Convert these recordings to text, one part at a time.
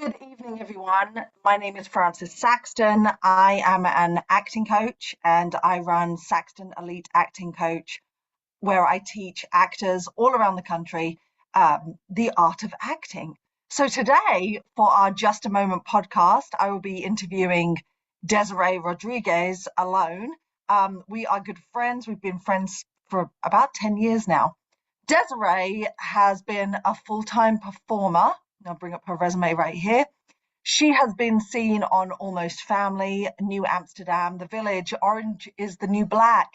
Good evening, everyone. My name is Frances Saxton. I am an acting coach and I run Saxton Elite Acting Coach, where I teach actors all around the country the art of acting. So, today, for our Just a Moment podcast, I will be interviewing Desiree Rodriguez alone. We are good friends. We've been friends for about 10 years now. Desiree has been a full-time performer. I'll bring up her resume right here. She has been seen on Almost Family, New Amsterdam, The Village, Orange is the New Black,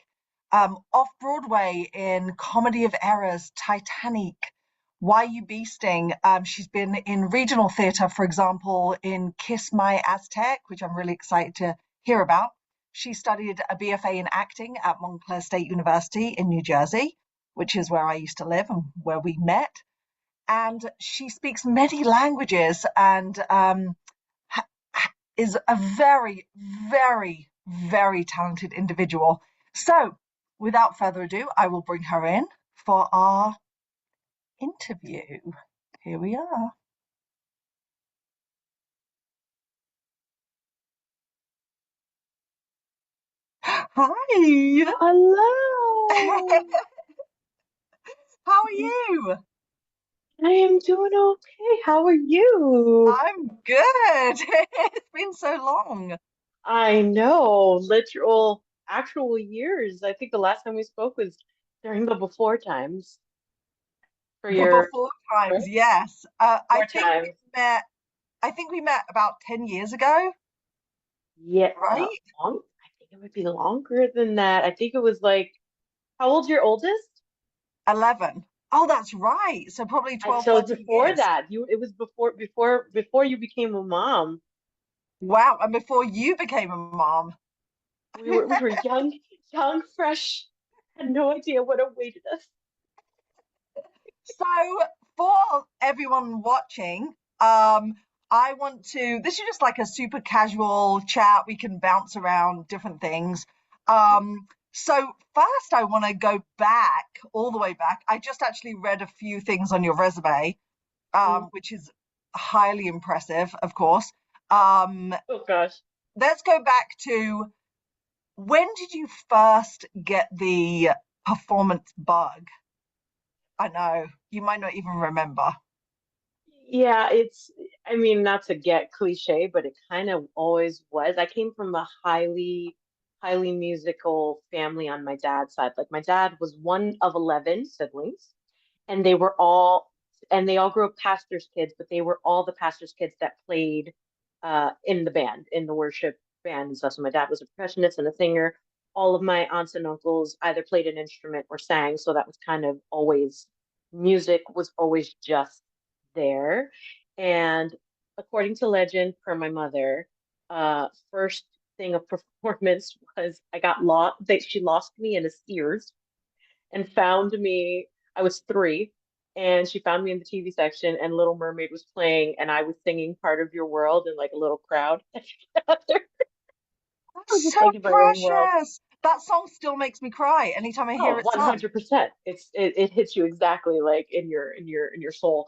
off Broadway in Comedy of Errors, Titanic, Why You Beasting. She's been in regional theatre, for example, in Kiss My Aztec, which I'm really excited to hear about. She studied a BFA in acting at Montclair State University in New Jersey, which is where I used to live and where we met. And she speaks many languages and is a very, very, very talented individual. So, without further ado, I will bring her in for our interview. Here we are. Hi. Hello. How are you? I am doing okay. How are you? I'm good. It's been so long. I know, literal, actual years. I think the last time we spoke was during the before times for The your before times, right? yes. Before times. I think we met about 10 years ago, Yeah, right? I think it would be longer than that. I think it was like, how old's your oldest? 11. Oh, that's right. So probably 12, So 13 before years. that, it was before you became a mom. Wow. And before you became a mom. We were young, fresh, had no idea what awaited us. So for everyone watching, I want to, this is just like a super casual chat. We can bounce around different things. So first I want to go back, all the way back. I just actually read a few things on your resume, Mm. which is highly impressive, of course. Um, Oh gosh. let's go back to, when did you first get the performance bug? I know you might not even remember. Yeah, I mean, not to get cliche, but it kind of always was. I came from a highly musical family on my dad's side. Like my dad was one of 11 siblings, and they all grew up pastors' kids, but they were all the pastors' kids that played in the band, in the worship band and stuff. So my dad was a percussionist and a singer. All of my aunts and uncles either played an instrument or sang, so that was kind of always music was always just there. And according to legend, per my mother, first thing of performance was I got lost. She lost me in a Sears and found me. I was 3, and she found me in the TV section, and Little Mermaid was playing, and I was singing "Part of Your World" in like a little crowd. I was That's just so thinking my own world. precious. That song still makes me cry anytime I hear Oh, it sung. 100%. It hits you exactly like in your soul.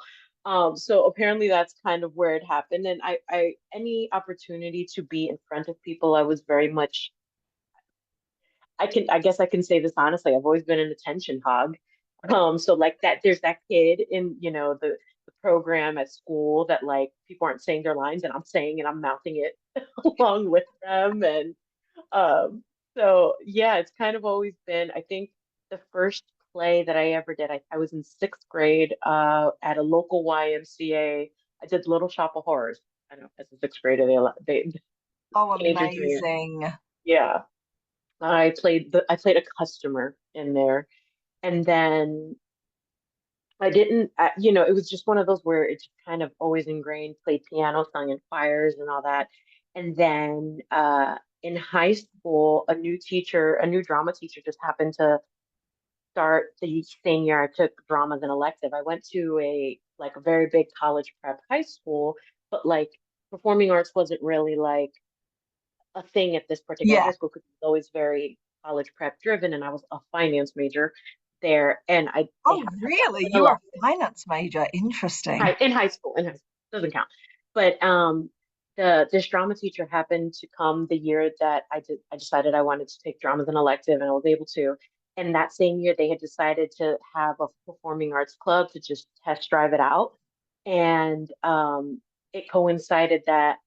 So apparently that's kind of where it happened. And I any opportunity to be in front of people, I was very much I guess I can say this honestly, I've always been an attention hog. So like that there's that kid in, the program at school that like people aren't saying their lines and I'm saying and I'm mouthing it along with them. And um, so yeah, it's kind of always been, I think the first play that I ever did, I was in 6th grade at a local YMCA. I did Little Shop of Horrors. I know as a 6th grader, they Oh, teenagers do. amazing. Yeah. I played a customer in there. And then it was just one of those where it's kind of always ingrained, played piano, sung in choirs and all that. And then in high school, a new drama teacher just happened to start the same year I took drama as an elective. I went to a very big college prep high school, but like performing arts wasn't really like a thing at this particular Yeah. high school because it was always very college prep driven, and I was a finance major there, and they Oh, happened to have really? an You were elective a finance major. Interesting. in high school. In high school doesn't count. But this drama teacher happened to come the year that I decided I wanted to take drama as an elective, and I was able to. And that same year, they had decided to have a performing arts club to just test drive it out. And it coincided that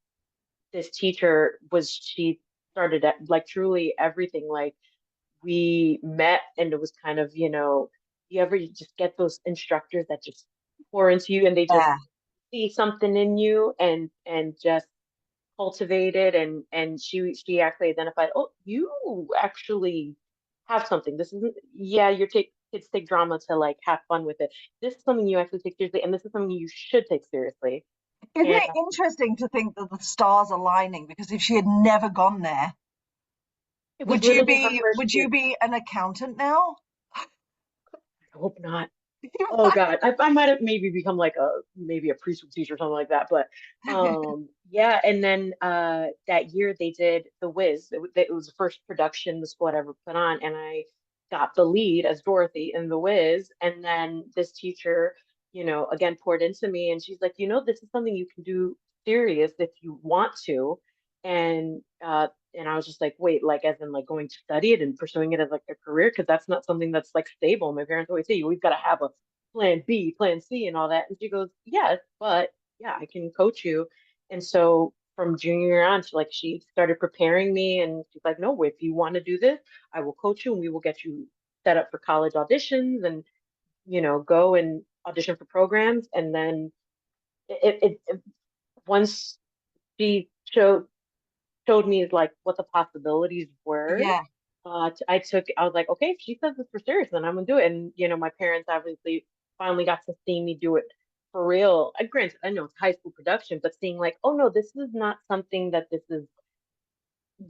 this teacher was she started at like truly everything. Like we met, and it was kind of, you ever just get those instructors that just pour into you, and they just Yeah. see something in you and just cultivate it. And she actually identified, oh, you actually have something. This isn't, yeah, kids take drama to like have fun with it. This is something you actually take seriously, and this is something you should take seriously. Isn't And it interesting to think that the stars are aligning? Because if she had never gone there, it was literally her first would you year. be an accountant now? I hope not. Oh God, I might have maybe become like maybe a preschool teacher or something like that. But yeah, and then that year they did The Wiz. It was the first production the school had ever put on, and I got the lead as Dorothy in The Wiz. And then this teacher, again poured into me, and she's like, this is something you can do serious if you want to. And I was just like, wait, like as in like going to study it and pursuing it as like a career, because that's not something that's like stable. My parents always say, we've got to have a plan B, plan C, and all that. And she goes, yes, but yeah, I can coach you. And so from junior year on, she started preparing me, and she's like, no, if you want to do this, I will coach you, and we will get you set up for college auditions, and go and audition for programs. And then once she showed me like what the possibilities were. Yeah. I was like, okay, if she says this for serious, then I'm gonna do it. And my parents obviously finally got to see me do it for real. Granted, I know it's high school production, but seeing like, oh no, this is not something that this is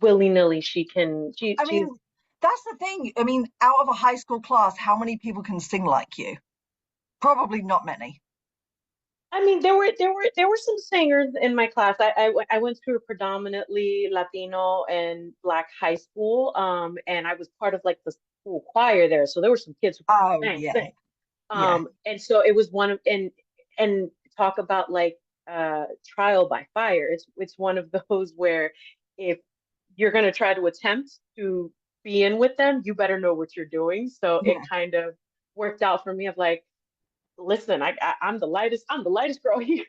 willy-nilly. I She's mean, that's the thing. I mean, out of a high school class, how many people can sing like you? Probably not many. I mean, there were some singers in my class. I went to a predominantly Latino and Black high school, and I was part of like the school choir there. So there were some kids who Oh, sang, yeah. sing. Yeah. And so it was one of and talk about like trial by fire. It's one of those where if you're gonna try to attempt to be in with them, you better know what you're doing. So it Yeah. kind of worked out for me of like, listen, I'm the lightest girl here.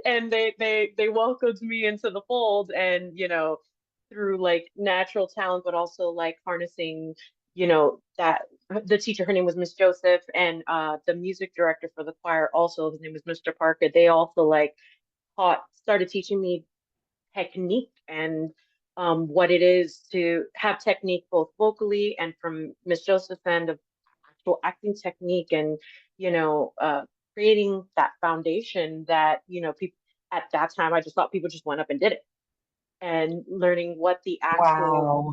And they welcomed me into the fold, and through like natural talent, but also like harnessing that the teacher, her name was Miss Joseph, and the music director for the choir, also his name was Mr. Parker. They also like started teaching me technique, and what it is to have technique both vocally and from Miss Joseph's end of actual acting technique, and creating that foundation that people at that time, I just thought people just went up and did it, and learning what the actual Wow.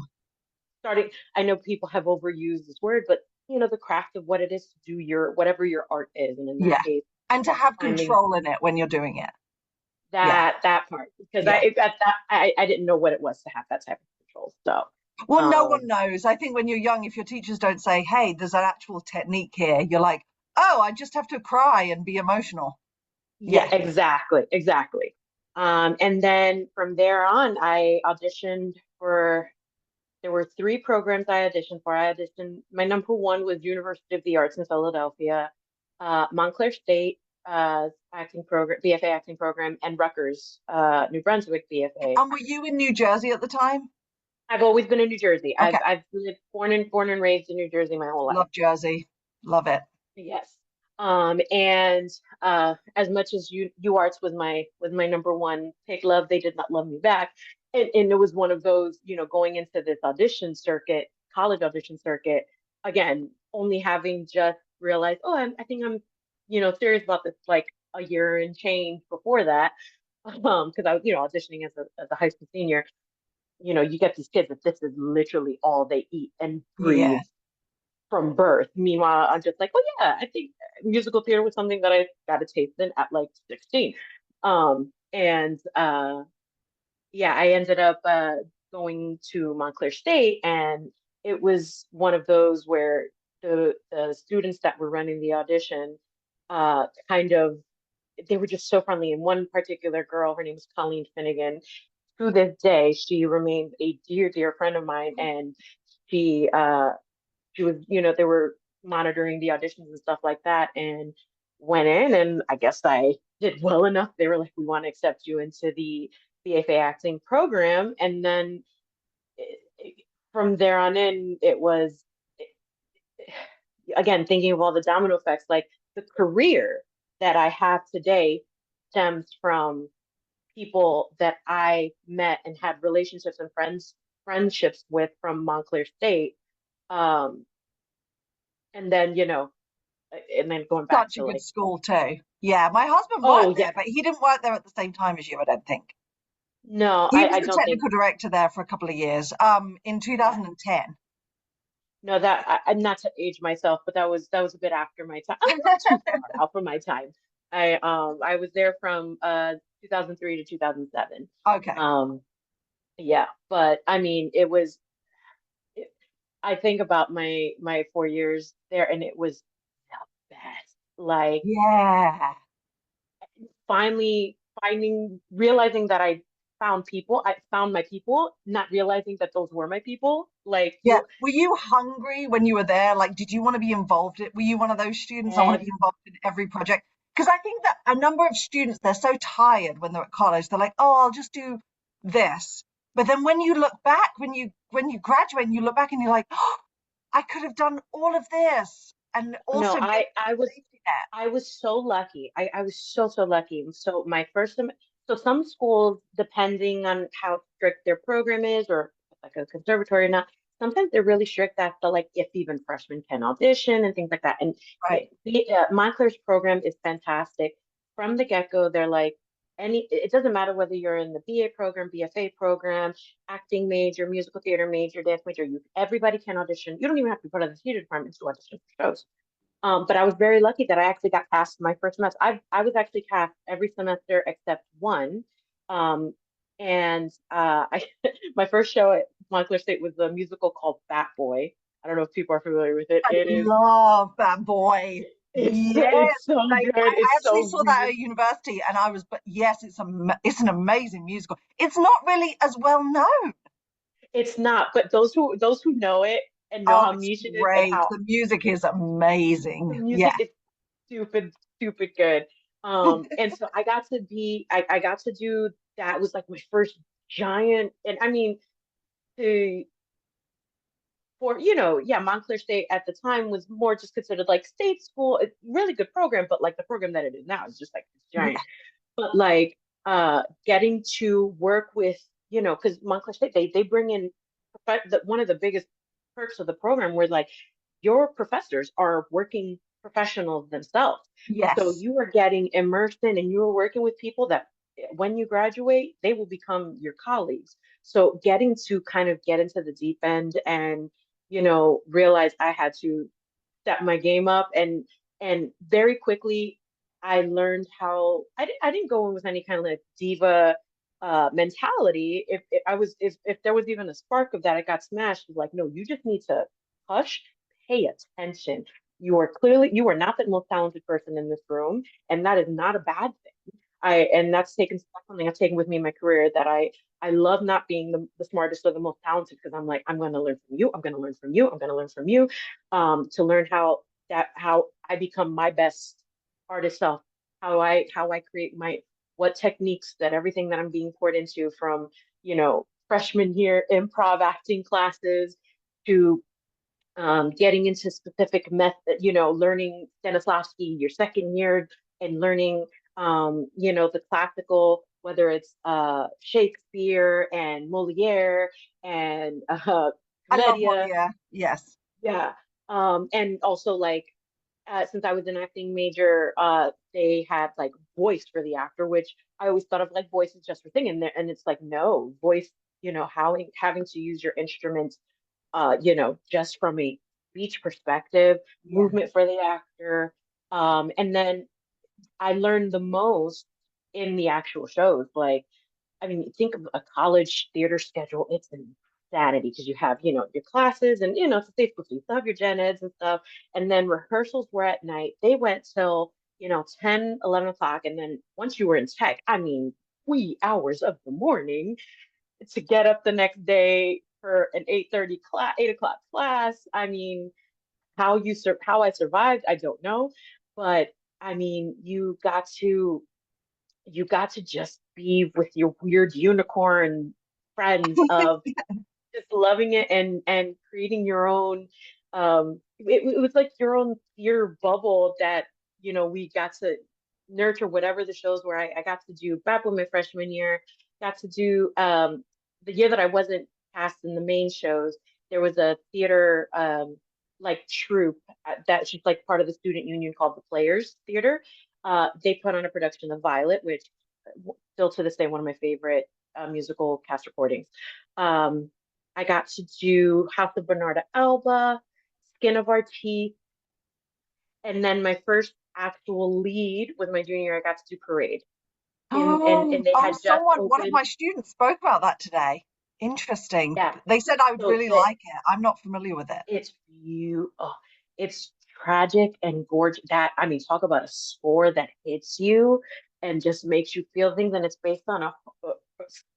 starting. I know people have overused this word, but the craft of what it is to do your whatever your art is, and in that Yeah. case, And to have finding control in it when you're doing it. Yeah. that part, because Yeah. I didn't know what it was to have that type of control. So Well, no one um knows. I think when you're young, if your teachers don't say, hey, there's an actual technique here, you're like, oh, I just have to cry and be emotional. yeah, Yeah. exactly. And then from there on, I auditioned for. There were three programs I auditioned for. I auditioned. My number one was University of the Arts in Philadelphia, Montclair State acting program, BFA acting program, and Rutgers, New Brunswick BFA. And were you in New Jersey at the time? I've always been in New Jersey. Okay. I've lived born and raised in New Jersey my whole life. Love Jersey. Love it. Yes. And as much as UArts was my number one pick, love, they did not love me back. And it was one of those, going into this audition circuit, college audition circuit, again, only having just realized, oh, I think I'm, serious about this like a year and change before that. Because I was, auditioning as a high school senior. You get these kids that this is literally all they eat and Yeah. breathe from birth. Meanwhile, I'm just like, oh yeah, I think musical theater was something that I got a taste in at like 16. And yeah, I ended up going to Montclair State, and it was one of those where the students that were running the audition kind of they were just so friendly. And one particular girl, her name was Colleen Finnegan. To this day, she remains a dear, dear friend of mine. And she she was, they were monitoring the auditions and stuff like that, and went in, and I guess I did well enough. They were like, we want to accept you into the BFA acting program. And then from there on in, it was, again, thinking of all the domino effects, like the career that I have today stems from people that I met and had relationships and friendships with from Montclair State. Um, and then, and then going back Such a to good like, school too. Yeah, my husband oh worked yeah, there, but he didn't work there at the same time as you, I don't think. no, He was I the don't think, technical director there for a couple of years, in yeah, 2010. no, that I'm not to age myself, but that was a bit after my time. Not too far out from my time. I was there from 2003 to 2007. Okay. Um, yeah, but I mean, it, I think about my 4 years there, and it was the best. Like, Yeah. finally realizing that I found my people, not realizing that those were my people. Like, Yeah. Were you hungry when you were there? Like, did you want to be involved? Were you one of those students that want to ev be involved in every project? Because I think that a number of students, they're so tired when they're at college. They're like, oh, I'll just do this. But then when you look back, when you graduate and you look back and you're like, oh, I could have done all of this and no, also get the safety net. I was so lucky. I was so, so lucky. So my so some schools, depending on how strict their program is, or like a conservatory or not, sometimes they're really strict as to like if even freshmen can audition and things like that. And Right. Montclair's program is fantastic. From the get-go, they're like, it doesn't matter whether you're in the BA program, BFA program, acting major, musical theater major, dance major, everybody can audition. You don't even have to be part of the theater department to audition for shows. But I was very lucky that I actually got passed my first semester. I was actually passed every semester except one. Um, and I my first show at Montclair State was a musical called Bat Boy. I don't know if people are familiar with it. I love that boy. Yes. It's so Like good. I It's actually so saw that music. at university and I was, but yes, it's an amazing musical. It's not really as well known. It's not, but those who know it and know Oh, how it's niche it is and great. how The music is the amazing. Yeah. music is stupid, stupid good. And so I got to do that. Was like my first giant, and I mean, to for yeah, Montclair State at the time was more just considered like state school, a really good program, but like the program that it is now is just like this Yeah. giant. But like getting to work with, because Montclair State, they bring in one of the biggest perks of the program where like your professors are working professionals themselves. So Yes. you are getting immersed in, and you are working with people that when you graduate, they will become your colleagues. So getting to kind of get into the deep end and, realize I had to step my game up, and very quickly I learned how I didn't go in with any kind of like diva mentality. If there was even a spark of that, it got smashed. It was like, no, you just need to hush, pay attention. You are not the most talented person in this room, and that is not a bad thing. And that's something I've taken with me in my career, that I love not being the smartest or the most talented, because I'm like, I'm going to learn from you. I'm going to learn from you. I'm going to learn from you, to learn how I become my best artist self, how I create what techniques, that everything that I'm being poured into, from, freshman year improv acting classes to getting into specific method, learning Stanislavski your second year, and learning, the classical, whether it's Shakespeare and Moliere and I love Commedia. Moliere. Yes. Yeah. And also like, since I was an acting major, they had like voice for the actor, which I always thought of like voice is just for singing there. And it's like, no, voice, how having to use your instrument, just from a speech perspective, Yeah. movement for the actor. And then I learned the most in the actual shows. Like, I mean, think of a college theater schedule. It's insanity, because you have, your classes, and, it's a safe school, so you still have your gen eds and stuff. And then rehearsals were at night. They went till 10, 11 o'clock. And then once you were in tech, I mean, wee hours of the morning to get up the next day for an 8:30 class, 8 o'clock class. I mean, how I survived, I don't know. But I mean, you got to just be with your weird unicorn friends of just loving it and creating your own it was like your own fear bubble that we got to nurture whatever the shows were. I got to do Babel my freshman year, got to do the year that I wasn't cast in the main shows. There was a theater like troupe that's just like part of the student union called the Players Theater. They put on a production of Violet, which still to this day one of my favorite musical cast recordings. um I got to do House of Bernarda Alba, Skin of Our Teeth, and then my first actual lead was my junior year. I got to do Parade. And they Oh, had just one of opened. my students spoke about that today. Interesting. Yeah. They said I would So really like it. I'm not familiar with it. it's you. Oh, it's tragic and gorgeous. That I mean, talk about a score that hits you and just makes you feel things. And it's based on a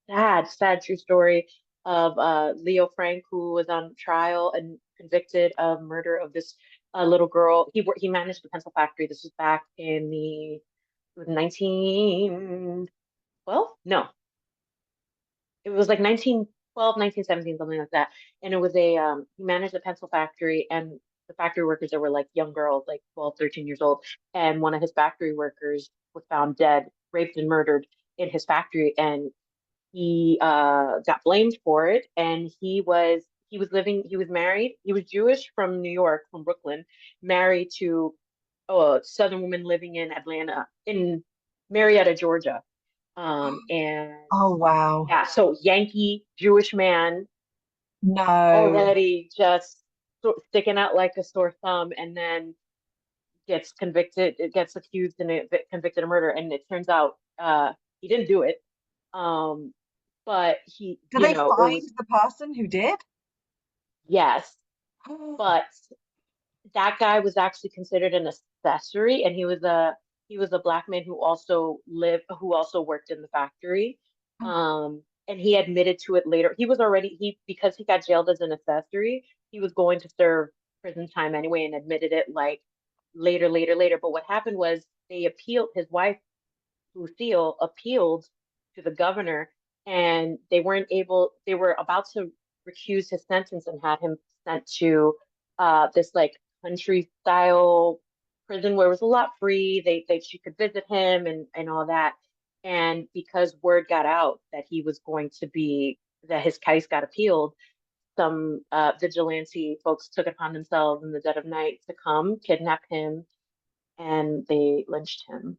sad, sad true story of Leo Frank, who was on trial and convicted of murder of this little girl. He managed the pencil factory. This was back in the it was 1912. No, it was like 1912, 1917, something like that. And it was he managed a pencil factory, and the factory workers that were like young girls, like 12, 13 years old. And one of his factory workers was found dead, raped and murdered in his factory. And he got blamed for it. And he was married. He was Jewish from New York, from Brooklyn, married to a Southern woman living in Atlanta, in Marietta, Georgia. And Oh, wow. yeah, so Yankee Jewish man No. already just sticking out like a sore thumb, and then gets convicted, gets accused and convicted of murder, and it turns out he didn't do it. Um, but Do they it find was the person who did? yes, but that guy was actually considered an accessory, and he was a black man who also worked in the factory. And he admitted to it later. He was already he because he got jailed as an accessory, he was going to serve prison time anyway and admitted it like later, later, later. But what happened was they appealed. His wife, Lucille, appealed to the governor, and they were about to recuse his sentence and had him sent to this like country style prison where it was a lot free. She could visit him and all that. And because word got out that his case got appealed, some vigilante folks took it upon themselves in the dead of night to come kidnap him, and they lynched him.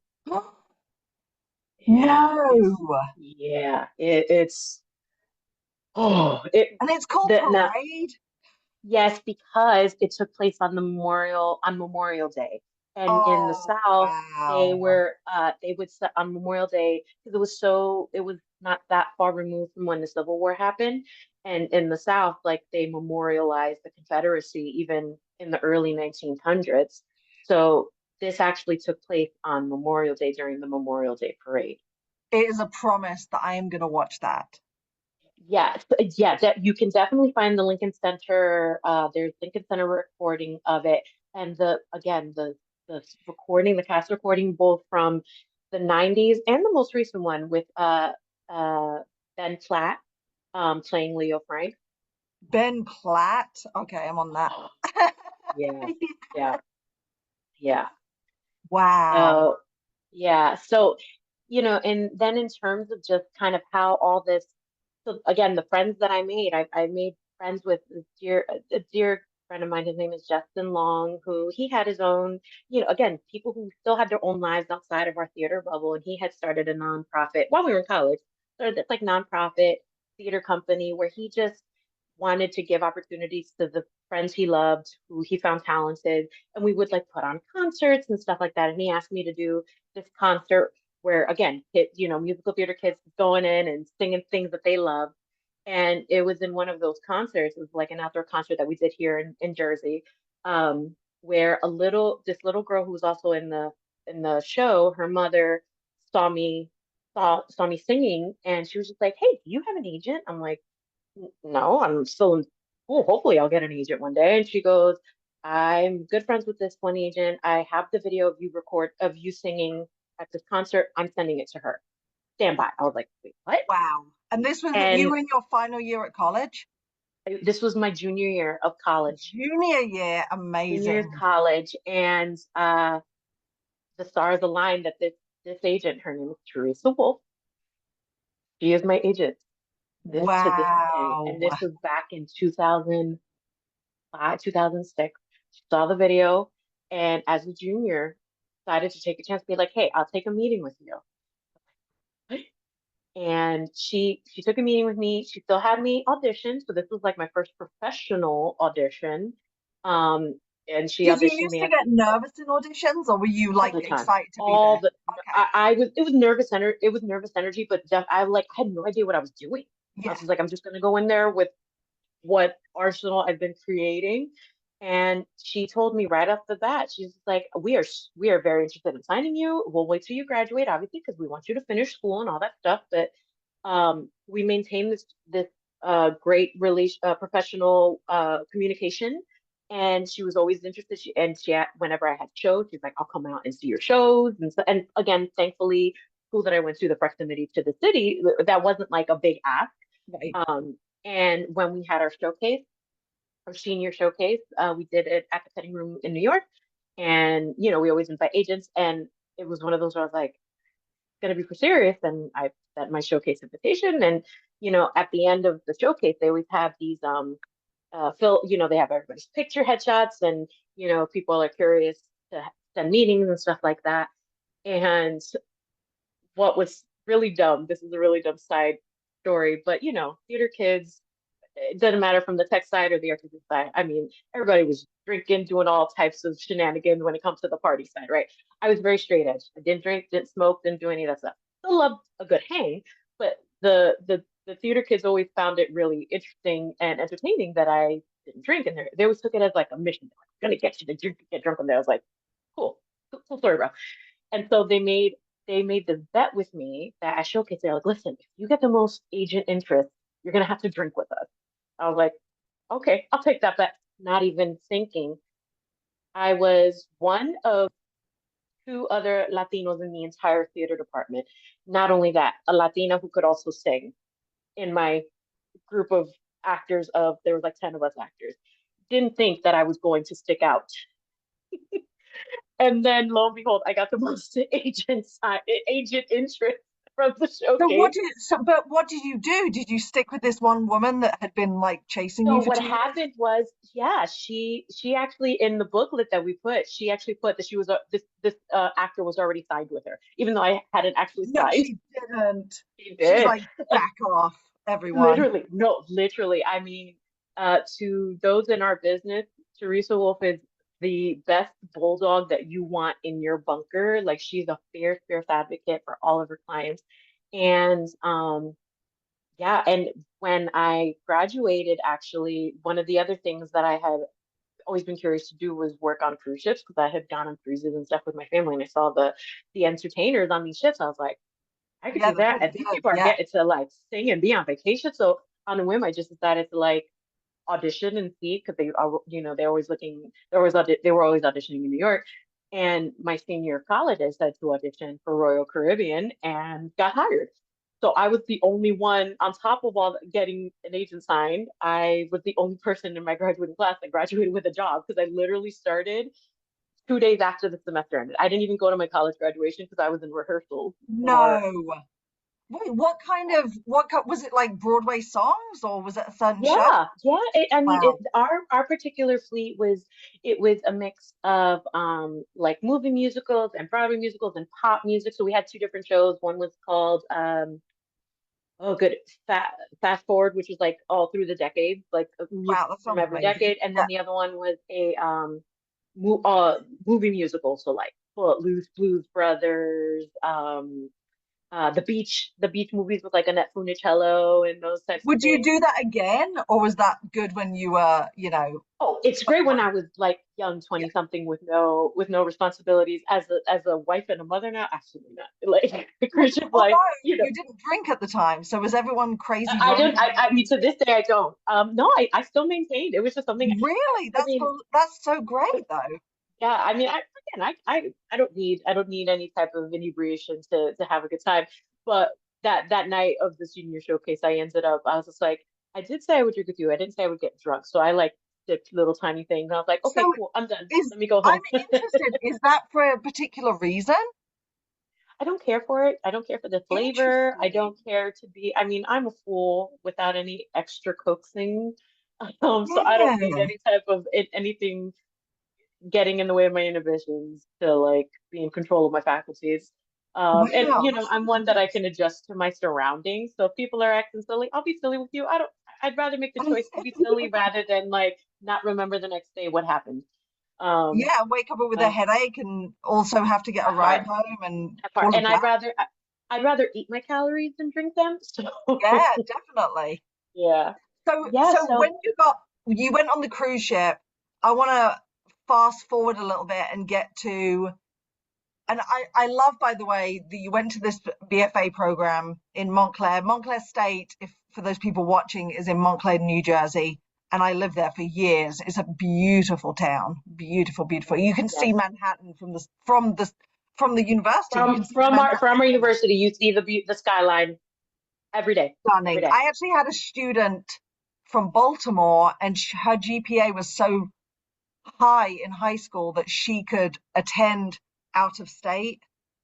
Yeah, No. it's oh it And it's called the now Parade? yes, because it took place on Memorial Day. And in the Oh, South, wow. they would set on Memorial Day because it was not that far removed from when the Civil War happened. And in the South, like they memorialized the Confederacy even in the early 1900s. So this actually took place on Memorial Day during the Memorial Day parade. It is a promise that I am going to watch that. Yes, yeah, that you can definitely find the Lincoln Center. There's Lincoln Center recording of it, and the recording, the cast recording, both from the '90s and the most recent one with uh Ben Platt playing Leo Frank. Ben Platt. Okay, I'm on that. Oh, yeah, yeah, yeah. Wow. So yeah, so and then in terms of just kind of how all this, so again, the friends that I made friends with a dear friend of mine. His name is Justin Long, who he had his own, again, people who still had their own lives outside of our theater bubble, and he had started a nonprofit while we were in college, started this like nonprofit theater company where he just wanted to give opportunities to the friends he loved, who he found talented, and we would like put on concerts and stuff like that. And he asked me to do this concert where again, musical theater kids going in and singing things that they love. And it was in one of those concerts. It was like an outdoor concert that we did here in Jersey, where this little girl who was also in the in the show, her mother saw me saw me singing, and she was just like, "Hey, do you have an agent?" I'm like, No, I'm still in school. Hopefully, I'll get an agent one day." And she goes, "I'm good friends with this one agent. I have the video of you singing at this concert. I'm sending it to her. Stand by." I was like, "Wait, what?" Wow. And this was you And were in your final year at college? this was my junior year of college, Junior year, junior year of amazing. college, and the stars aligned that this agent, her name is Teresa Wolf. She is my agent this to this day, Wow. and this was back in 2005, 2006. She saw the video, and as a junior, decided to take a chance, be like, "Hey, I'll take a meeting with you." And she took a meeting with me. She still had me audition, so this was like my first professional audition. Um, and she Did you auditioned used me to at get nervous in auditions, or were you all like the time. excited to be All there? the Okay. I was it was nervous energy, but I had no idea what I was doing. I Yeah. was just like, I'm just gonna go in there with what arsenal I've been creating. And she told me right off the bat, she's like, we are very interested in signing you. We'll wait till you graduate, obviously, because we want you to finish school and all that stuff. But we maintain this great relation, professional communication. And she was always interested. Whenever I had shows, she's like, "I'll come out and see your shows." And so, and again, thankfully, school that I went to, the proximity to the city, that wasn't like a big ask. Right. And when we had our senior showcase, we did it at the Cutting Room in New York. And, we always invite agents. And it was one of those where I was like, going to be for serious. And I sent my showcase invitation. And, at the end of the showcase, they always have these, they have everybody's picture headshots. And, people are curious to send meetings and stuff like that. And what was really dumb, this is a really dumb side story, but, theater kids, it doesn't matter from the tech side or the artistic side. I mean, everybody was drinking, doing all types of shenanigans when it comes to the party side, right? I was very straight edge. I didn't drink, didn't smoke, didn't do any of that stuff. Still loved a good hang, but the theater kids always found it really interesting and entertaining that I didn't drink, and they always took it as like a mission. Like, "I'm gonna get you to drink, get drunk," and I was like, "Cool, cool story, bro." And so they made this bet with me that at showcase they're like, "Listen, if you get the most agent interest, you're gonna have to drink with us." I was like, "Okay, I'll take that bet." Not even thinking. I was one of two other Latinos in the entire theater department. Not only that, a Latina who could also sing in my group of actors of there was like 10 of us actors. Didn't think that I was going to stick out. And then lo and behold, I got the most agent interest from the So showcase. but what did you do? Did you stick with this one woman that had been like chasing So you for what 2 years? happened was, yeah, she actually in the booklet that we put, she actually put that she was this actor was already signed with her, even though I hadn't actually No, signed. she didn't. She She's did. like, back off, everyone. Literally, no, literally. I mean, to those in our business, Teresa Wolf is the best bulldog that you want in your bunker. Like she's a fierce, fierce advocate for all of her clients. And yeah, and when I graduated, actually, one of the other things that I had always been curious to do was work on cruise ships because I had gone on cruises and stuff with my family, and I saw the entertainers on these ships. I was like, I could Yeah, do that's that. really And these good. people are Yeah. getting to like sing and be on vacation. So on a whim, I just decided to like audition and see because they are, they're always looking. They were always auditioning in New York. And my senior year of college, I decided to audition for Royal Caribbean and got hired. So I was the only one on top of all getting an agent signed. I was the only person in my graduating class that graduated with a job because I literally started 2 days after the semester ended. I didn't even go to my college graduation because I was in rehearsals for. No. Wait, was it like Broadway songs or was it a certain show? Yeah, yeah. I mean, Wow. our particular fleet was a mix of like movie musicals and Broadway musicals and pop music. So we had two different shows. One was called oh good fast forward, which was like all through the decades, like Wow, music that from sounds every amazing. decade. And then Yeah. the other one was a mo uh movie musical. So like Footloose, Blues Brothers, the beach movies with like Annette Funicello and those types of Would you things. do that again, or was that good when you were, Oh, it's great when I was like young, 20 yeah. something with no responsibilities as a wife and a mother now, absolutely not. Like the cruise ship life, Although you know, you didn't drink at the time, so was everyone crazy drunk? I mean to this day I don't. No, I still maintained. It was just something Really? I mean, That's so great though. yeah, I mean, again, I don't need any type of inebriation to have a good time. But that night of the senior showcase, I was just like, I did say I would drink with you. I didn't say I would get drunk. So I like sipped little tiny things. And I was like, So okay, cool, I'm done. is Let me go I'm home. interested, is that for a particular reason? I don't care for it. I don't care for the flavor. I Interesting. don't care to be. I mean, I'm a fool without any extra coaxing. So I don't need Yeah. any type of anything getting in the way of my inhibitions to like be in control of my faculties. And Wow, you know, that's I'm so one that I nice. can adjust to my surroundings. So if people are acting silly, I'll be silly with you. I'd rather make the choice to be silly rather than like not remember the next day what happened. Um, Yeah, wake up with a uh, headache and also have to get a that ride part, home and that part. all of And that. I'd rather eat my calories than drink them. So Yeah, definitely. yeah. Yeah, So so when you went on the cruise ship, I want to fast forward a little bit and get to, and I love, by the way, that you went to this BFA program in Montclair. Montclair State, if for those people watching, is in Montclair, New Jersey, and I lived there for years. It's a beautiful town, beautiful, beautiful. You can see yes. Manhattan from the university. You can see From Manhattan our from university, you see the skyline every day, every stunning. day. I actually had a student from Baltimore, and her GPA was so high in high school that she could attend out of state.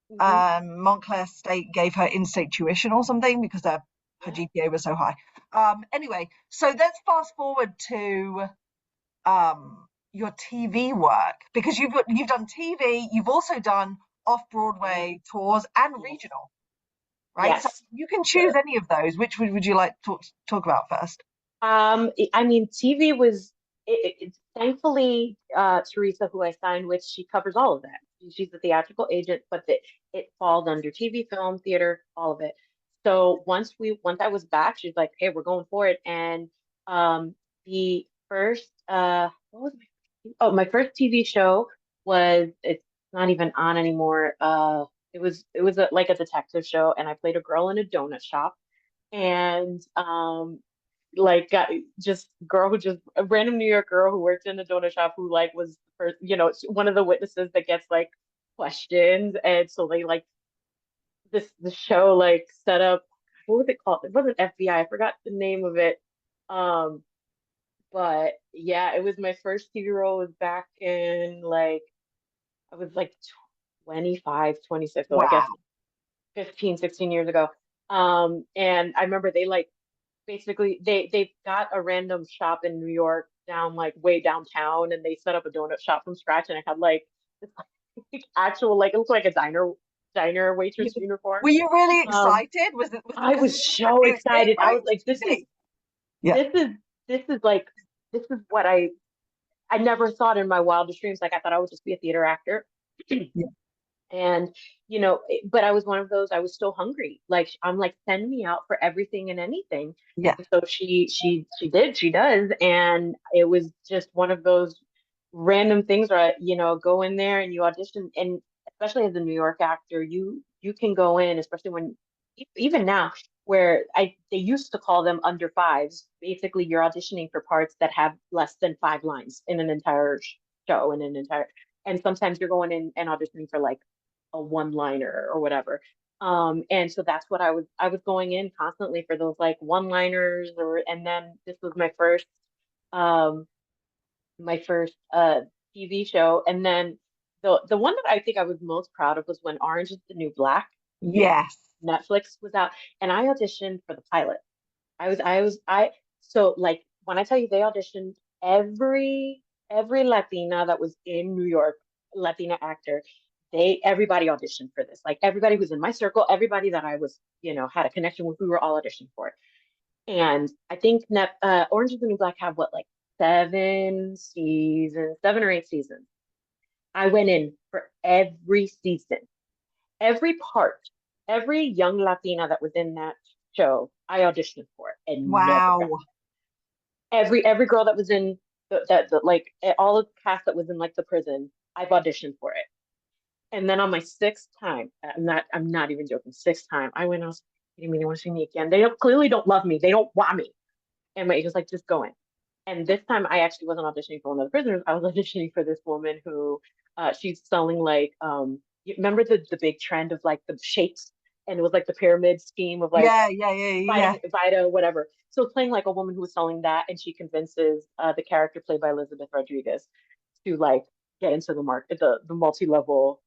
Hmm. Montclair State gave her in-state tuition or something because her Yeah. GPA was so high. Anyway, so let's fast forward to your TV work because you've done TV, you've also done Mhm. off-Broadway tours and Yes. regional, right? So Yes. you can choose The, any of those. Which would you like to talk about first? I mean, TV was thankfully Teresa, who I signed with, she covers all of that. She's a theatrical agent, but it falls under TV, film, theater, all of it. So once I was back, she's like, "Hey, we're going for it." And um, the first what was my first TV show was it's not even on anymore. It was like a detective show, and I played a girl in a donut shop and like got just girl who just a random New York girl who worked in a donut shop who like was the first, you know, one of the witnesses that gets like questioned, and so they like the show like set up what was it called? It wasn't FBI. I forgot the name of it. Um, but yeah, it was my first TV role was back in like I was like 25, 26, so I guess Wow. 15, 16 years ago. And I remember they like basically they got a random shop in New York down like way downtown and they set up a donut shop from scratch and it had like this like, actual like it looked like a diner You- waitress uniform. Were you really Um excited? I Was was this a so new thing, excited. I right? was like, It's TV. Yeah. this is this is like this is what I never thought in my wildest dreams. Like I thought I would just be a theater actor. Yeah. And, you know, but I was one of those, I was still hungry. Like I'm like, send me out for everything and anything. Yeah. And so she does. And it was just one of those random things where you know, go in there and you audition. And especially as a New York actor, you can go in, especially when even now, where they used to call them under fives. Basically, you're auditioning for parts that have less than 5 lines in an entire show in an entire and sometimes you're going in and auditioning for like a one liner or whatever. And so that's what I was going in constantly for those like one liners or and then this was um my first TV show. And then the one that I think I was most proud of was when Orange is the New Black, Yes. Netflix was out, and I auditioned for the pilot. I so like when I tell you they auditioned every Latina that was in New York, Latina actor, everybody auditioned for this. Like everybody who's in my circle, everybody that I was, you know, had a connection with, we were all auditioning for it. And I think Orange is the New Black have what like 7 seasons, 7 or 8 seasons. I went in for every season, every part. every young Latina that was in that show, I auditioned for it and never got Wow. every girl that was in the like all the cast that was in like the prison, I've auditioned for it. And then on my sixth time, I'm not even joking, sixth time, I went, I was kidding me, they want to see me again. They don't clearly don't love me. They don't want me. And my agent's like, just go in. And this time I actually wasn't auditioning for one of the prisoners. I was auditioning for this woman who she's selling like you remember the big trend of like the shapes and it was like the pyramid scheme of like Yeah, yeah, yeah, yeah. Vita, whatever. So it's playing like a woman who was selling that, and she convinces the character played by Elizabeth Rodriguez to like get into the market, the multi-level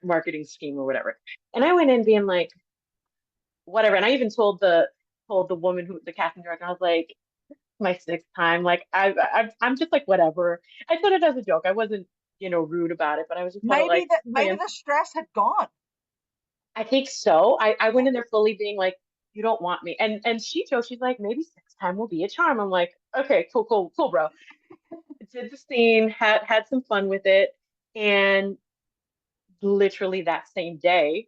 marketing scheme or whatever. And I went in being like, whatever. And I even told the woman who the casting director, I was like, my sixth time, like I'm just like whatever. I said it as a joke. I wasn't, rude about it, but I was just kind of Maybe like that maybe playing. the stress had gone. I think so. I went in there fully being like, you don't want me. And she joked, she's like, maybe sixth time will be a charm. I'm like, okay, cool, cool, cool, bro. Did the scene, had some fun with it. And literally that same day,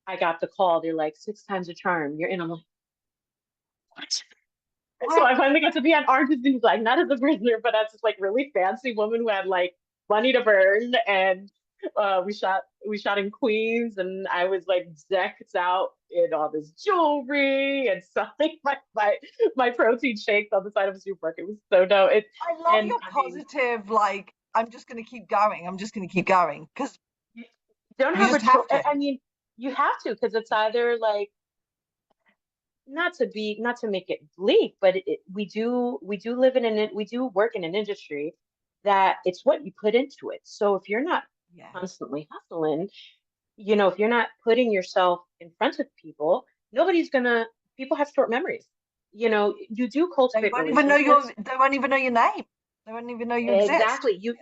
I got the call. They're like, six times a charm. You're in. I'm like, what? So What? I finally got to be on Orange is the New Black, not as a prisoner, but as this like really fancy woman who had like money to burn, and we shot in Queens, and I was like decked out in all this jewelry and selling my protein shakes on the side of a supermarket. It was so dope. I love And your I mean, positive, like, I'm just going to keep going. I'm just going to keep going because you don't you have a just choice. have to. I mean, you have to because it's either like not to make it bleak, but we do live in we do work in an industry that it's what you put into it. So if you're not Yeah. constantly hustling, if you're not putting yourself in front of people, nobody's gonna people have short memories. You do cultivate relationships. They won't even know your name. They won't even know you exist. Exactly.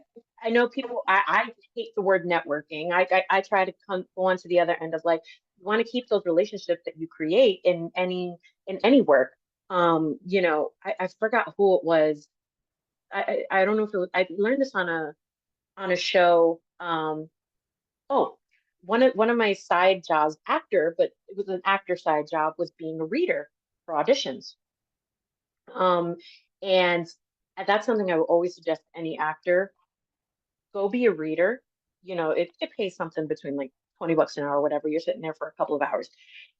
I know people. I hate the word networking. I try to go on to the other end of like you want to keep those relationships that you create in any work. I forgot who it was. I don't know if it was. I learned this on a show. Oh, one of my side jobs, actor, but it was an actor side job, was being a reader for auditions. Um, and that's something I would always suggest any actor go be a reader. It pays something between like $20 an hour, whatever. You're sitting there for a couple of hours.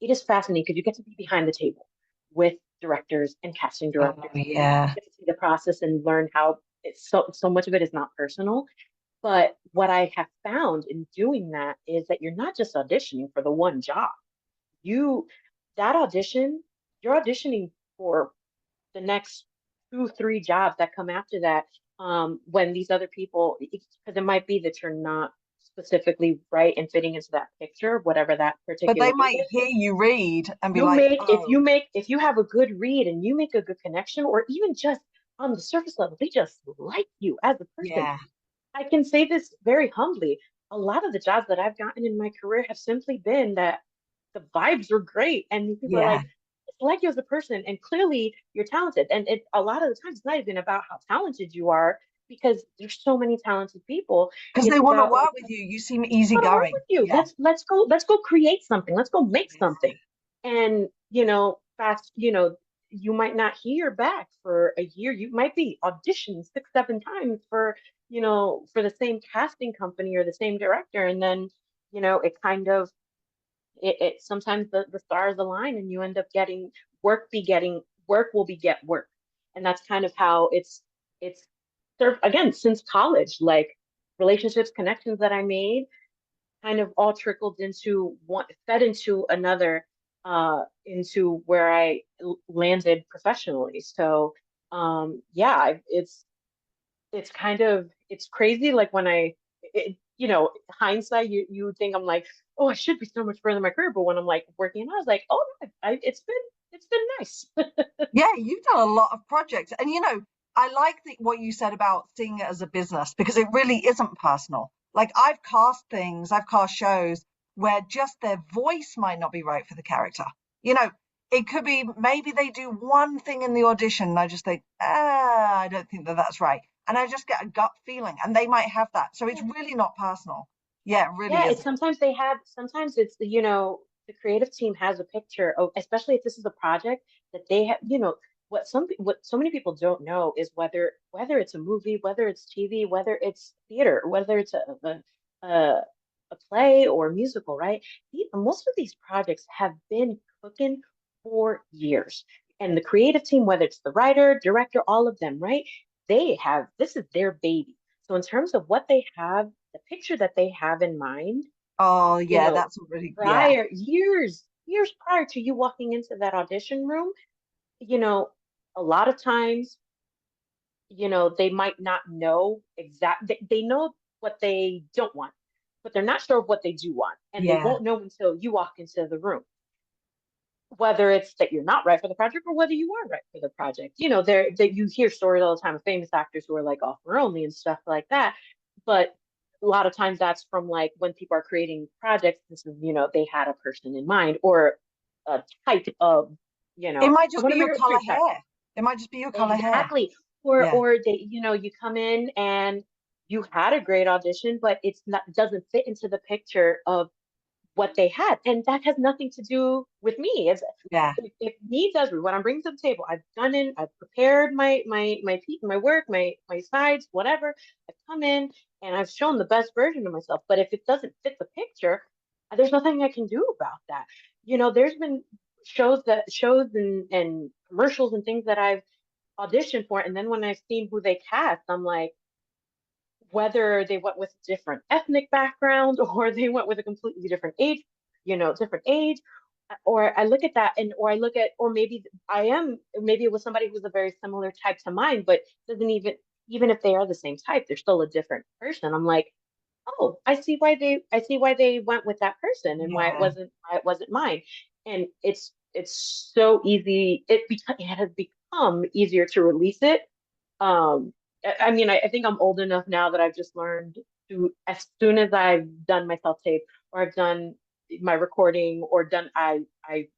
It is fascinating because you get to be behind the table with directors and casting Oh, directors. yeah. You get to see the process and learn how it's so much of it is not personal. But what I have found in doing that is that you're not just auditioning for the one job. You that audition, you're auditioning for the next two, three jobs that come after that. When these other people, because it might be that you're not specifically right and fitting into that picture, whatever that But particular they gig might is. hear you read and be You like, make oh, if you have a good read and you make a good connection, or even just on the surface level, they just like you as a person. yeah, I can say this very humbly. A lot of the jobs that I've gotten in my career have simply been that the vibes were great, and people are yeah. like, "I like you as a person, and clearly you're talented." And a lot of the times, it's not even about how talented you are, because there's so many talented people. Because they It's want to about like, work with you. You seem I want to work easygoing. with you. Yeah. Let's go create something. Let's go make something. And fast, you might not hear back for a year. You might be auditioned six, seven times for the same casting company or the same director. And then, it kind of it sometimes the stars align and you end up getting work will beget work. And that's kind of how it's served again since college. Like relationships, connections that I made kind of all trickled into one, fed into another, into where I landed professionally. So, yeah, it's kind of it's crazy. Like when hindsight, you would think I'm like, oh, I should be so much further in my career. But when I'm like working, I was like, oh, it's been nice. Yeah, you've done a lot of projects. And I like what you said about seeing it as a business because it really isn't personal. Like I've cast shows where just their voice might not be right for the character. You know, it could be maybe they do one thing in the audition and I just think, I don't think that that's right. And I just get a gut feeling and they might have that. So it's really not personal. Yeah, it really Yeah, it's isn't. sometimes they have, sometimes it's, the creative team has a picture of, especially if this is a project that they have, what so many people don't know is whether it's a movie, whether it's TV, whether it's theater, whether it's a, a play or a musical, right? Most of these projects have been cooking for years. And the creative team, whether it's the writer, director, all of them, right? This is their baby. So in terms of what they have, the picture that they have in mind, Oh you yeah, know, that's really yeah. prior years prior to you walking into that audition room, you know, a lot of times, they might not know they know what they don't want, but they're not sure of what they do want. And they Yeah. won't know until you walk into the room, whether it's that you're not right for the project or whether you are right for the project. There that you hear stories all the time of famous actors who are like offer only and stuff like that. But a lot of times that's from like when people are creating projects, this is, they had a person in mind or a type of, It might I just want be to your marry a color certain type. hair. It might just be your color hair. Exactly. Or Yeah. or they, you come in and you had a great audition, but it's not doesn't fit into the picture of what they had. And that has nothing to do with me. Yeah. If me does what I'm bringing to the table, I've prepared my work, my sides, whatever. I've come in and I've shown the best version of myself. But if it doesn't fit the picture, there's nothing I can do about that. There's been shows and commercials and things that I've auditioned for, and then when I've seen who they cast, I'm like, whether they went with a different ethnic background or they went with a completely different age, or I look at that or I look at, or maybe it was somebody who's a very similar type to mine, but doesn't even if they are the same type, they're still a different person. I'm like, oh, I see why they went with that person and Yeah. why it wasn't mine. And it's so easy. It has become easier to release it. I mean, I think I'm old enough now that I've just learned to, as soon as I've done my self tape or I've done my recording or done, I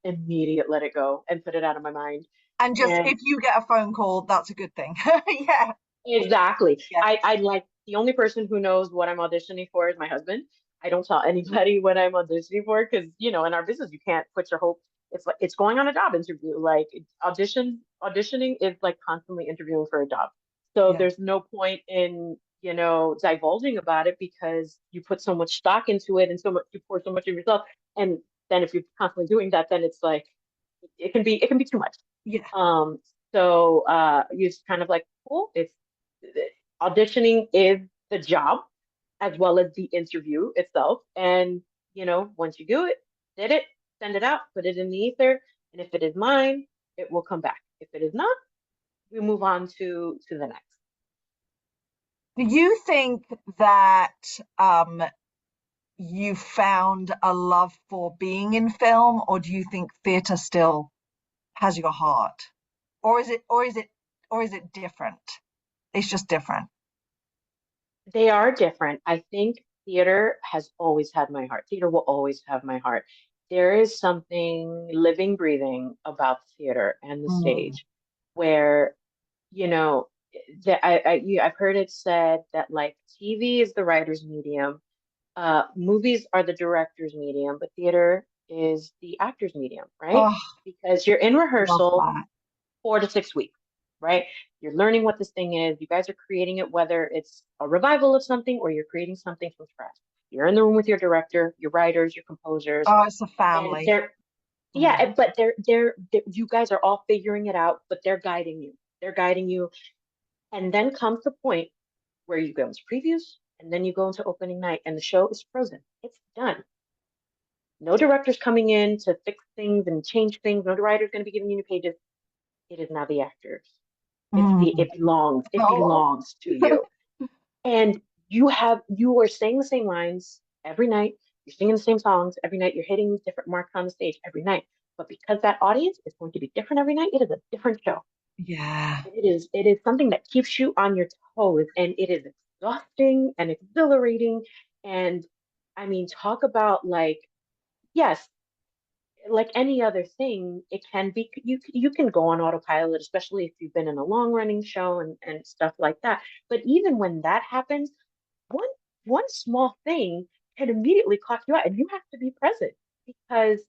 immediate let it go and put it out of my mind. And just And if you get a phone call, that's a good thing. Yeah. exactly, Yeah. I like the only person who knows what I'm auditioning for is my husband. I don't tell anybody what I'm auditioning for because in our business you can't put your hope. It's like it's going on a job interview. Like auditioning is like constantly interviewing for a job. So Yeah. there's no point in, divulging about it because you put so much stock into it and you pour so much of yourself. And then if you're constantly doing that, then it's like it can be too much. Yeah. Um, so you just kind of like, cool, it's auditioning is the job as well as the interview itself. And, once you did it, send it out, put it in the ether. And if it is mine, it will come back. If it is not, we move on to the next. Do you think that you found a love for being in film, or do you think theatre still has your heart? Or is it different? It's just different. They are different. I think theater has always had my heart. Theater will always have my heart. There is something living, breathing about theater and the Mm. stage where, you know, I've heard it said that like TV is the writer's medium, movies are the director's medium, but theater is the actor's medium, right? Oh, Because you're in love rehearsal that. 4 to 6 weeks, right? You're learning what this thing is. You guys are creating it, whether it's a revival of something or you're creating something from scratch. You're in the room with your director, your writers, your composers, Oh, it's a and family. Mm. but you guys are all figuring it out, but they're guiding you. They're guiding you. And then comes the point where you go into previews and then you go into opening night and the show is frozen. It's done. No director's coming in to fix things and change things. No writer's going to be giving you new pages. It is now the actors. Mm. It Oh, belongs to you. And you are saying the same lines every night. You're singing the same songs every night. You're hitting different marks on the stage every night. But because that audience is going to be different every night, it is a different show. yeah. It is something that keeps you on your toes and it is exhausting and exhilarating. And I mean, talk about like, yes, like any other thing, it can be you can go on autopilot, especially if you've been in a long running show and stuff like that. But even when that happens, one small thing can immediately clock you out, and you have to be present because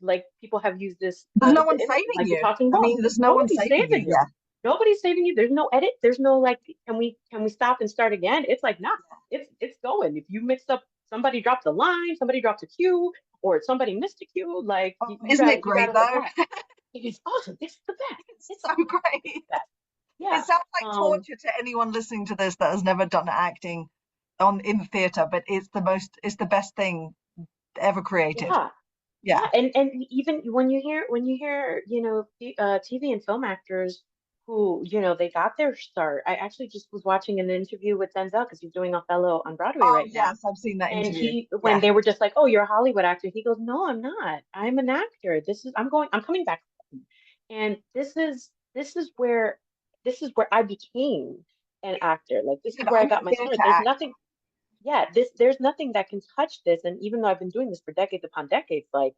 like people have used this There's no the one image saving like you're you. talking I about. mean, there's no one Nobody's saving you. saving you. Yeah. Nobody's saving you. There's no edit. There's no like, can we stop and start again? It's like, nah, it's going. If you mixed up, somebody dropped a line, somebody dropped a cue, or somebody missed a cue, like Oh, you isn't it got you great got us at though? that. It is awesome. It's the best. It's It's so the great. best. It Yeah. sounds like Um, torture to anyone listening to this that has never done acting on in theatre, but it's the best thing ever created. yeah. Yeah. Yeah, and even when you hear TV and film actors who they got their start. I actually just was watching an interview with Denzel because he's doing Othello on Broadway Oh right now, yes, I've seen that and interview. he when Yeah. they were just like, "Oh, you're a Hollywood actor," he goes, "No, I'm not. I'm an actor. I'm coming back home." And this is where I became an actor. Like He this is said, where I I'm a got my theatre start. actor. There's nothing that can touch this. And even though I've been doing this for decades upon decades, like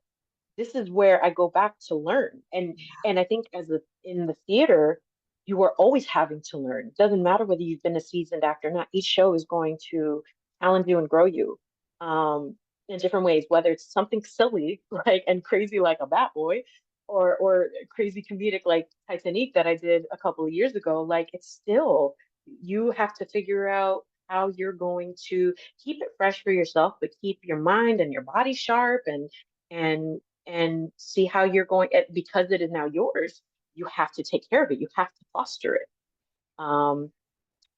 this is where I go back to learn. And I think in the theater, you are always having to learn. It doesn't matter whether you've been a seasoned actor or not. Each show is going to challenge you and grow you in different ways, whether it's something silly like and crazy like a Bat Boy, or crazy comedic like Titanic that I did a couple of years ago. Like it's still you have to figure out how you're going to keep it fresh for yourself, but keep your mind and your body sharp and and see how you're going because it is now yours. You have to take care of it. You have to foster it. Um,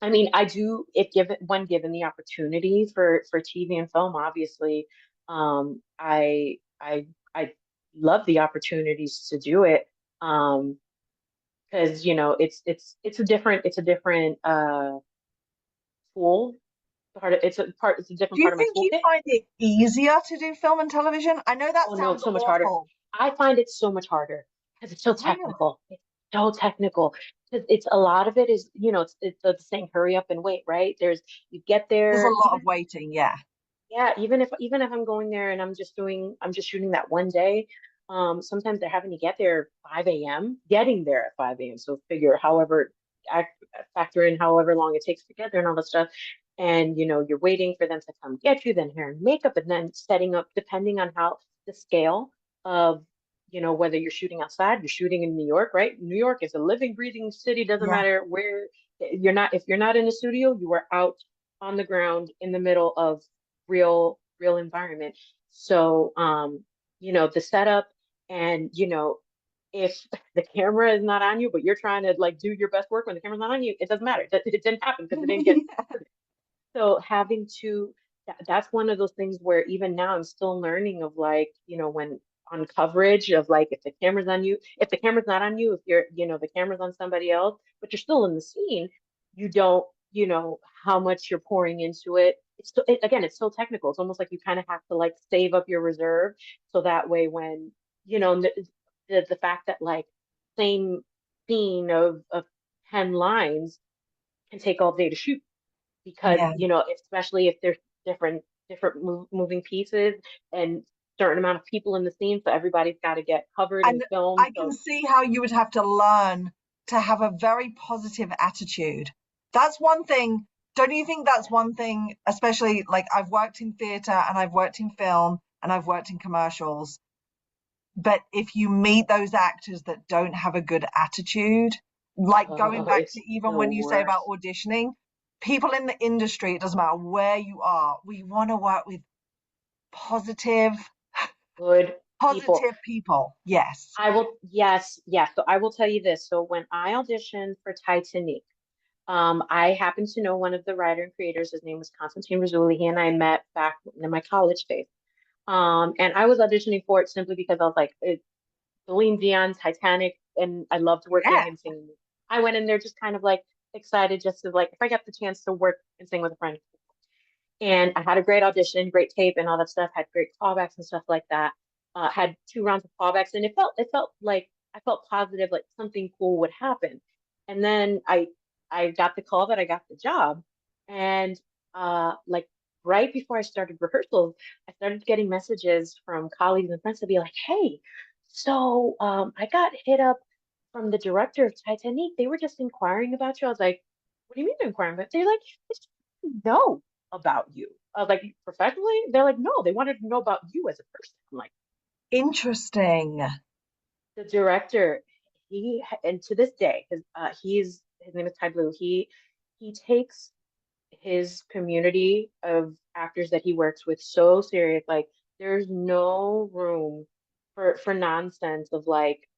I mean, I do if given when given the opportunity for TV and film, obviously, I love the opportunities to do it. Because it's a different tool. It's a different Do you part of my think you toolkit. find it easier to do film and television? I know that Oh no, sounds so much harder. awful. I find it so much harder because it's so Really? technical. It's so technical. Because it's a lot of it is, it's the saying, hurry up and wait, right? You get There's a there, lot of waiting, yeah. yeah, even if I'm going there and I'm just shooting that one day, sometimes they're having to get there 5 a.m., getting there at 5 a.m. So figure act, factor in however long it takes to get there and all that stuff. And you're waiting for them to come get you, then hair and makeup, and then setting up depending on how the scale of whether you're shooting outside, you're shooting in New York, right? New York is a living, breathing city, doesn't Yeah. matter where if you're not in a studio, you are out on the ground in the middle of real environment. So the setup and if the camera is not on you, but you're trying to like do your best work when the camera's not on you, it doesn't matter. It didn't happen because it didn't get recorded. So that's one of those things where even now I'm still learning of like, when on coverage of like if the camera's on you, if the camera's not on you, if the camera's on somebody else, but you're still in the scene, you don't, how much you're pouring into it. Again, it's so technical. It's almost like you kind of have to like save up your reserve so that way when, the fact that like same scene of 10 lines can take all day to shoot because Yeah. especially if there's different moving pieces and certain amount of people in the scene, so everybody's got to get covered and And filmed. I can So see how you would have to learn to have a very positive attitude. That's one thing. Don't you think that's one thing, especially like I've worked in theatre and I've worked in film and I've worked in commercials. But if you meet those actors that don't have a good attitude, like going back to it's even the when you say about worst. auditioning, people in the industry, it doesn't matter where you are, we want to work with positive, Good people. positive people. Yes. Yes. So I will tell you this. So when I auditioned for Titanic, I happen to know one of the writer and creators. His name was Constantine Rizzulli. He and I met back in my college days. And I was auditioning for it simply because I was like, Celine Dion, Titanic, and I loved Yeah. working and singing. I went in there just kind of like excited just to like if I got the chance to work and sing with a friend. And I had a great audition, great tape and all that stuff, had great callbacks and stuff like that. Had 2 rounds of callbacks and it felt like I felt positive, like something cool would happen. And then I got the call that I got the job. And like right before I started rehearsals, I started getting messages from colleagues and friends to be like, hey, so I got hit up from the director of Titanic. They were just inquiring about you. I was like, what do you mean they're inquiring about? They're like, no. about you. I was like, professionally? They're like, no, they wanted to know about you as a person. I'm like, Interesting. the director, and to this day, his name is Ty Blue. He takes his community of actors that he works with so serious. Like, there's no room for nonsense of like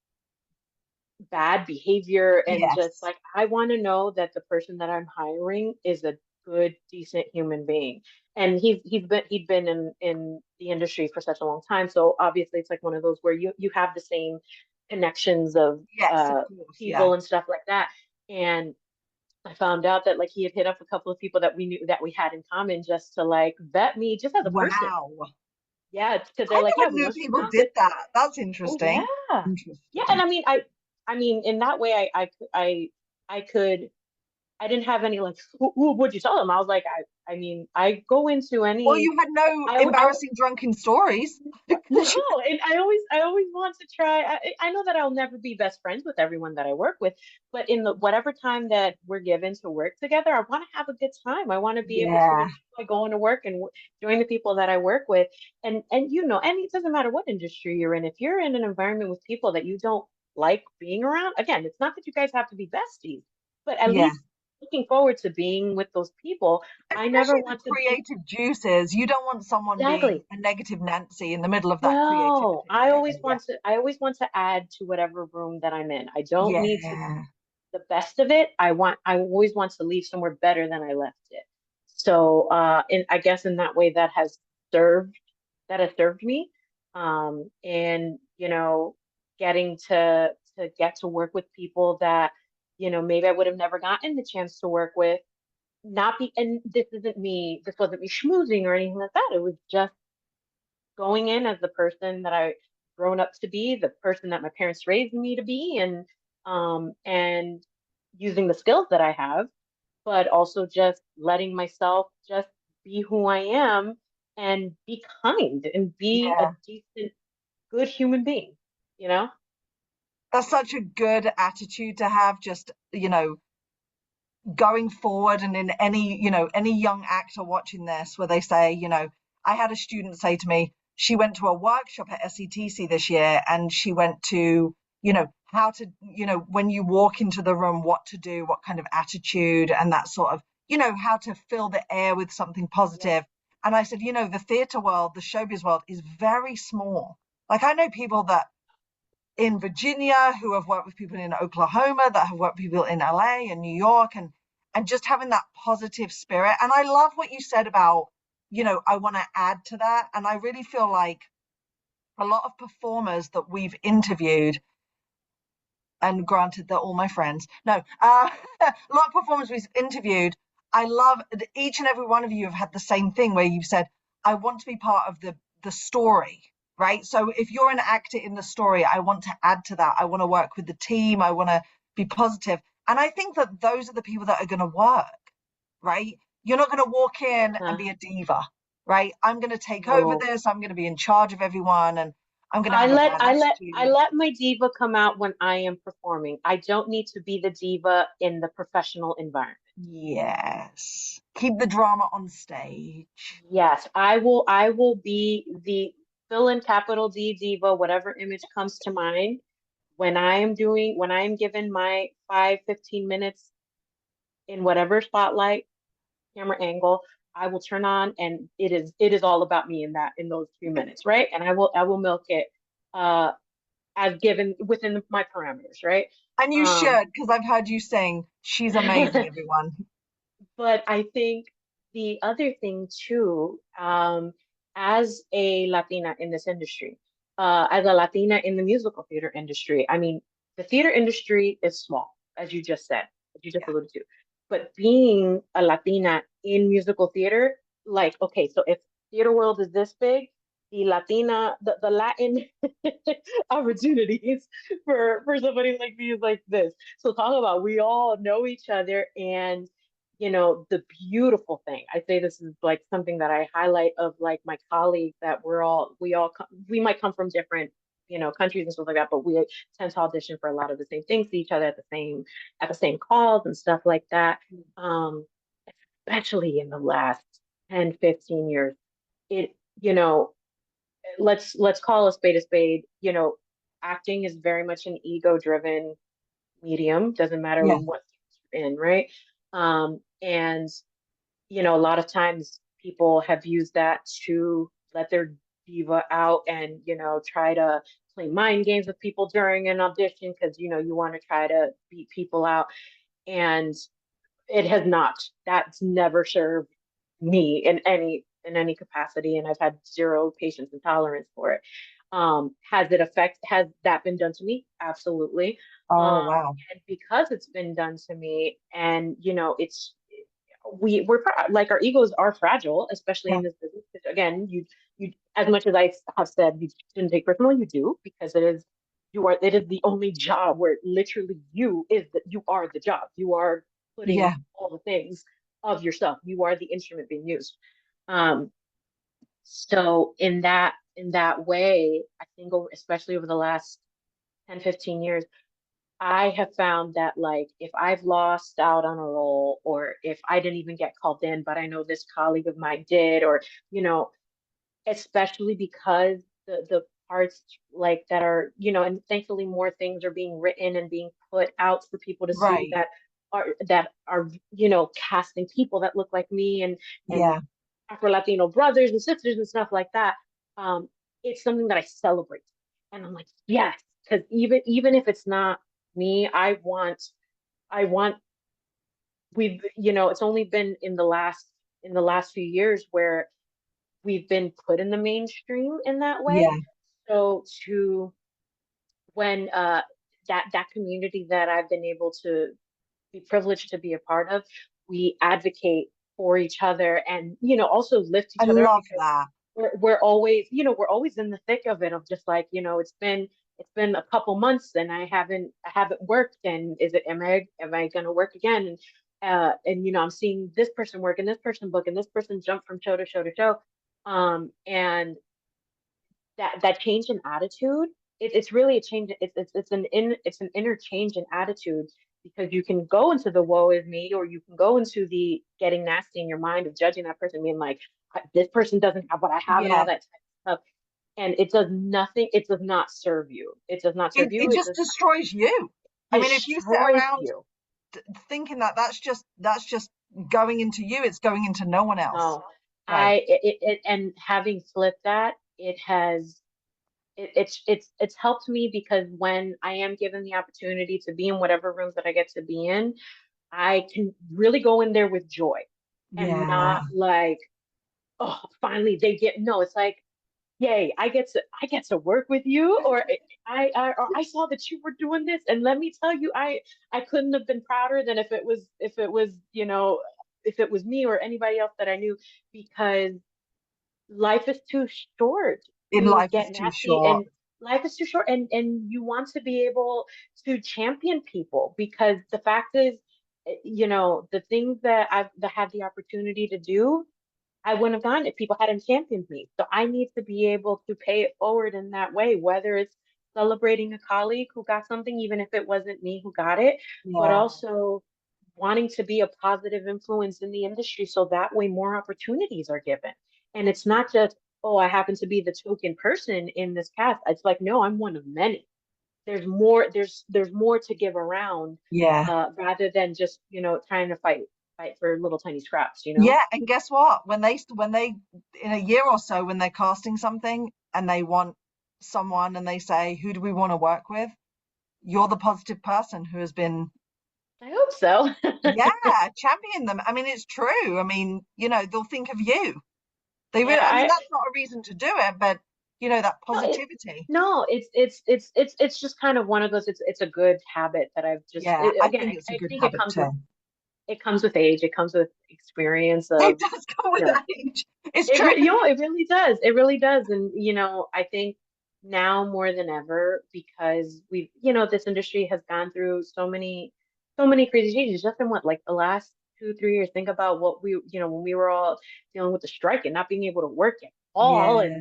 bad behavior, and just Yes. like, I want to know that the person that I'm hiring is a good, decent human being. And he'd been in the industry for such a long time, so obviously it's like one of those where you have the same connections of Yes, of uh course. Yeah. people and stuff like that. And I found out that like he had hit up a couple of people that we knew that we had in common, just to like vet me just as a person. Wow. Yeah, because they're I like, yeah, never we knew want you to people come. did that. That's Oh yeah. interesting. Yeah, and Interesting. I mean, in that way, I could, I didn't have any like, who would you tell them? I was like, I mean, I go into Well, any, you had no I embarrassing drunken stories. no, and I always want to try. I know that I'll never be best friends with everyone that I work with, but in the whatever time that we're given to work together, I want to have a good time. I want to be able to Yeah. enjoy going to work and join the people that I work with. And and it doesn't matter what industry you're in. If you're in an environment with people that you don't like being around, again, it's not that you guys have to be besties, but at Yeah. least looking forward to being with those people. I never Especially the want to be creative juices. You don't want someone being exactly. a negative Nancy in the middle of that No, creativity. Yeah, yeah, yeah. I always want to add to whatever room that I'm in. I don't need to Yeah. the best of it. I always want to leave somewhere better than I left it. So, and I guess in that way served, that has served me. And getting to get to work with people that, maybe I would have never gotten the chance to work with. Not be, and this wasn't me schmoozing or anything like that. It was just going in as the person that I grown up to be, the person that my parents raised me to be, and using the skills that I have, but also just letting myself just be who I am and be kind and be a Yeah. decent, good human being, you know? That's such a good attitude to have, just, going forward, and in any, any young actor watching this, where they say, I had a student say to me, she went to a workshop at SETC this year, and she went to, how to, when you walk into the room, what to do, what kind of attitude, and that sort of, how to fill the air with something Yes. positive. And I said, the theater world, the showbiz world is very small. Like, I know people that in Virginia who have worked with people in Oklahoma, that have worked with people in LA and New York, and just having that positive spirit. And I love what you said about, I want to add to that. And I really feel like a lot of performers that we've interviewed, and granted they're all my friends, no, a lot of performers we've interviewed, I love that each and every one of you have had the same thing where you've said, I want to be part of the story, right? So if you're an actor in the story, I want to add to that. I want to work with the team. I want to be positive. And I think that those are the people that are going to work, right? You're not going to walk in and Uh, be a diva, right? I'm going to take over no. this. I'm going to be in charge of everyone, and I'm going to I have a let bad I let I attitude. let my diva come out when I am performing. I don't need to be the diva in the professional environment. Yes. Keep the drama on stage. Yes, I will be the fill in capital D diva, whatever image comes to mind when I am given my 15 minutes in whatever spotlight, camera angle, I will turn on, and it is all about me in those few minutes, right? And I will milk it uh as given within my parameters, right? And you Um should, because I've heard you sing, she's amazing, everyone. But I think the other thing too, as a Latina in this industry, as a Latina in the musical theater industry, I mean, the theater industry is small, as you just said, as you just Yeah. alluded to. But being a Latina in musical theater, like, okay, so if theater world is this big, the Latin opportunities for somebody like me is like this. So talk about, we all know each other. And the beautiful thing, I say this is like something that I highlight of like my colleagues, that we might come from different, countries and stuff like that, but we tend to audition for a lot of the same things, see each other at the same calls and stuff like that. Um, Especially in the last 10, 15 years, it, you know, let's call a spade a spade. Acting is very much an ego-driven medium. Doesn't matter Yeah. what you're in, right? And a lot of times people have used that to let their diva out and, try to play mind games with people during an audition because, you want to try to beat people out. And it has not. That's never served me in any capacity, and I've had zero patience and tolerance for it. Has that been done to me? Absolutely. Oh, Um, wow. and because it's been done to me, and we're like our egos are fragile, especially Yeah. in this business. 'Cause again, you as much as I have said you shouldn't take personal, you do because it is the only job where literally you are the job. You are putting Yeah. all the things of yourself. You are the instrument being used. Um, so in that way, I think especially over the last 10, 15 years, I have found that like if I've lost out on a role or if I didn't even get called in, but I know this colleague of mine did, or you know, especially because the parts like that are, and thankfully more things are being written and being put out for people to see Right. that are casting people that look like me and Yeah. Afro Latino brothers and sisters and stuff like that. Um, it's something that I celebrate, and I'm like, yes, because even if it's not me, I want it's only been in the last few years where we've been put in the mainstream in that way. Yeah. So to when that community that I've been able to be privileged to be a part of, we advocate for each other and also lift I each other up love because that. we're always in the thick of it of just like it's been a couple months and I haven't worked and am I gonna work again and I'm seeing this person work and this person book and this person jump from show to show to show and that change in attitude it's really a change it's an inner change in attitude because you can go into the woe is me or you can go into the getting nasty in your mind of judging that person being like this person doesn't have what I have and all Yeah. that type of stuff and it does nothing it does not serve you it does not serve It you it it just does not destroys you. I mean, if you sit destroys around you. thinking that that's just going into you, it's going into no one else. No, Right. and having flipped that, it's helped me because when I am given the opportunity to be in whatever rooms that I get to be in, I can really go in there with joy and Yeah. not like, oh, finally they get no, it's like, yay, I get to work with you or I saw that you were doing this and let me tell you, I couldn't have been prouder than if it was me or anybody else that I knew because life is too short In to life is get too nasty short. and life is too short and you want to be able to champion people because the fact is the things that I've that had the opportunity to do I wouldn't have gotten it if people hadn't championed me. So I need to be able to pay it forward in that way, whether it's celebrating a colleague who got something, even if it wasn't me who got it, but Yeah. also wanting to be a positive influence in the industry so that way more opportunities are given. And it's not just, oh, I happen to be the token person in this cast. It's like, no, I'm one of many. There's more to give around, Yeah. rather than just, trying to fight for little tiny scraps. Yeah, and guess what? When they in a year or so when they're casting something and they want someone and they say, "Who do we want to work with?" You're the positive person who has been, I hope so. yeah, champion them. I mean, it's true. I mean, they'll think of you. They Yeah, really, I mean, that's not a reason to do it, but that no, positivity. no, it's just kind of one of those. It's a good habit that I've just Yeah, I again. think I, it's a I good think it habit comes with too. it comes with age. It comes with experience It of does come you with know age. It's true. it really does. It really does. And I think now more than ever because this industry has gone through so many crazy changes just in what like the last 2 3 years. Think about what when we were all dealing with the strike and not being able to work at all Yeah,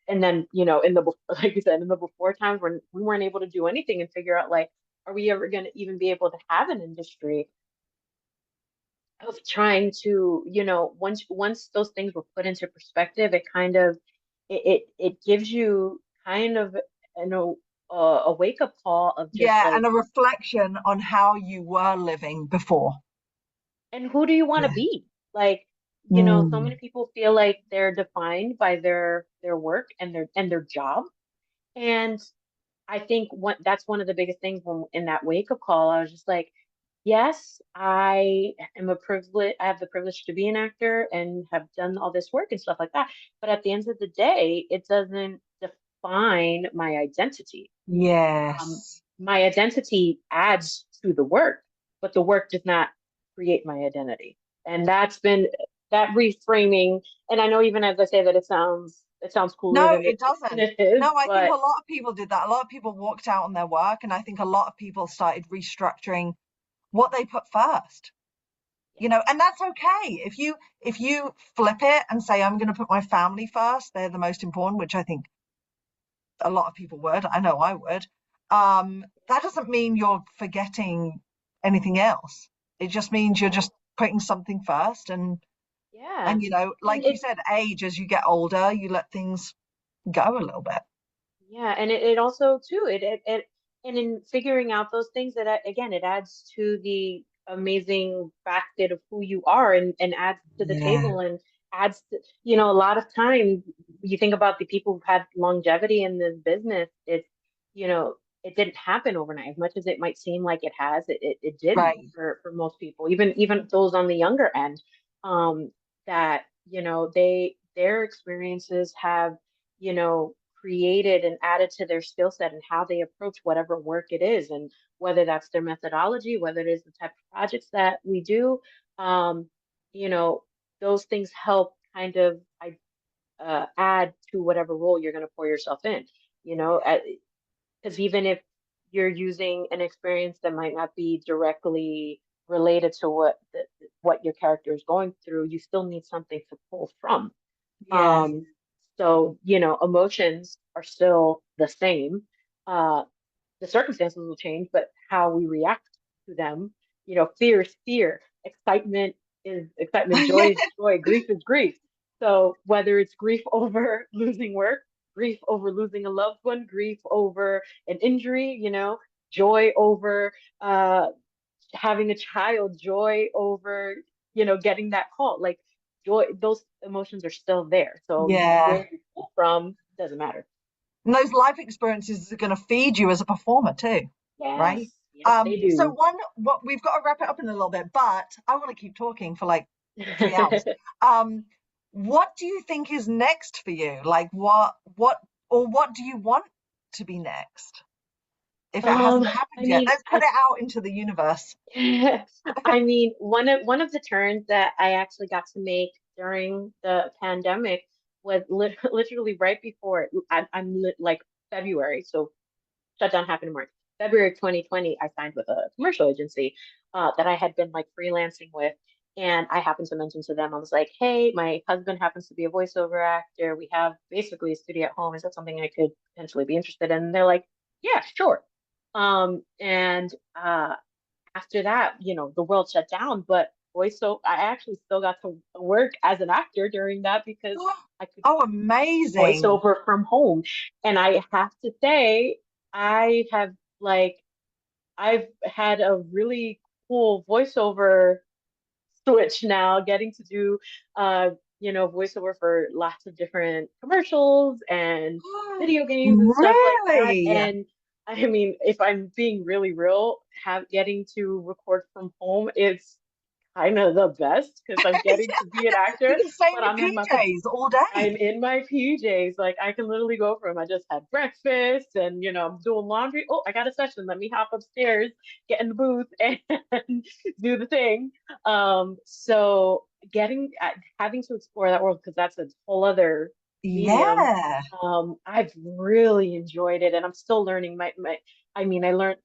and then like you said in the before times when we weren't able to do anything and figure out like are we ever going to even be able to have an industry of trying to, once those things were put into perspective, it kind of it gives you kind of a wake up call of just Yeah, like, and a reflection on how you were living before. and who do you want to Yeah. be? Like, so Mm, many people feel like they're defined by their work and their job. And I think that's one of the biggest things when in that wake up call, I was just like, yes, I am a privilege. I have the privilege to be an actor and have done all this work and stuff like that. But at the end of the day, it doesn't define my identity. Um, yes. my identity adds to the work, but the work does not create my identity. And that's been that reframing. And I know even as I say that, it sounds cooler No, than it than doesn't. it is, No, I think a but lot of people did that. A lot of people walked out on their work, and I think a lot of people started restructuring what they put first. And that's okay. If you flip it and say, I'm going to put my family first, they're the most important, which I think a lot of people would. I know I would. That doesn't mean you're forgetting anything else. It just means you're just putting something first, and yeah. And like you said, age as you get older, you let things go a little bit. yeah, and it also too it and in figuring out those things that again it adds to the amazing basket of who you are and adds to the Yeah, table and adds to, a lot of time you think about the people who've had longevity in this business, you know it didn't happen overnight as much as it might seem like it has. It didn't right. for most people, even those on the younger end, um that their experiences have created and added to their skill set and how they approach whatever work it is, and whether that's their methodology, whether it is the type of projects that we do, um, you know, those things help kind of add to whatever role you're going to pour yourself in, you know, Yeah, because even if you're using an experience that might not be directly related to what your character is going through, you still need something to pull from. yeah, um, so, emotions are still the same. Uh, the circumstances will change, but how we react to them, fear is fear, excitement is excitement, joy is joy, grief is grief. So whether it's grief over losing work, grief over losing a loved one, grief over an injury, joy over uh, having a child, joy over, getting that call. Like joy, those emotions are still there. So yeah. where you pull from doesn't matter. And those life experiences are going to feed you as a performer too, right? Yes, yes, they So do. what we've got to wrap it up in a little bit, but I want to keep talking for like 3 hours. Um, what do you think is next for you? Like what do you want to be next if it Um, hasn't I happened yet? mean, Let's put it out into the universe. I mean, one of the turns that I actually got to make during the pandemic was literally right before like February. So shutdown happened in March. February 2020, I signed with a commercial agency that I had been like freelancing with. And I happened to mention to them, I was like, hey, my husband happens to be a voiceover actor. We have basically a studio at home. Is that something I could potentially be interested in? And they're like, yeah, sure. And after that, the world shut down, but I actually still got to work as an actor during that because I could Oh, amazing. voiceover from home. And I have to say, I have like I've had a really cool voiceover switch now, getting to do voiceover for lots of different commercials and video games and stuff like that. Really? And I mean, if I'm being really real, have getting to record from home, it's kind of the best because I'm getting to be an You actor, can stay in but your I'm in my PJs all I'm day. in my PJs. Like I can literally go from I just had breakfast and I'm doing laundry. Oh, I got a session. Let me hop upstairs, get in the booth and do the thing. So having to explore that world because that's a whole other medium. Yeah. I've really enjoyed it and I'm still learning I mean, I learned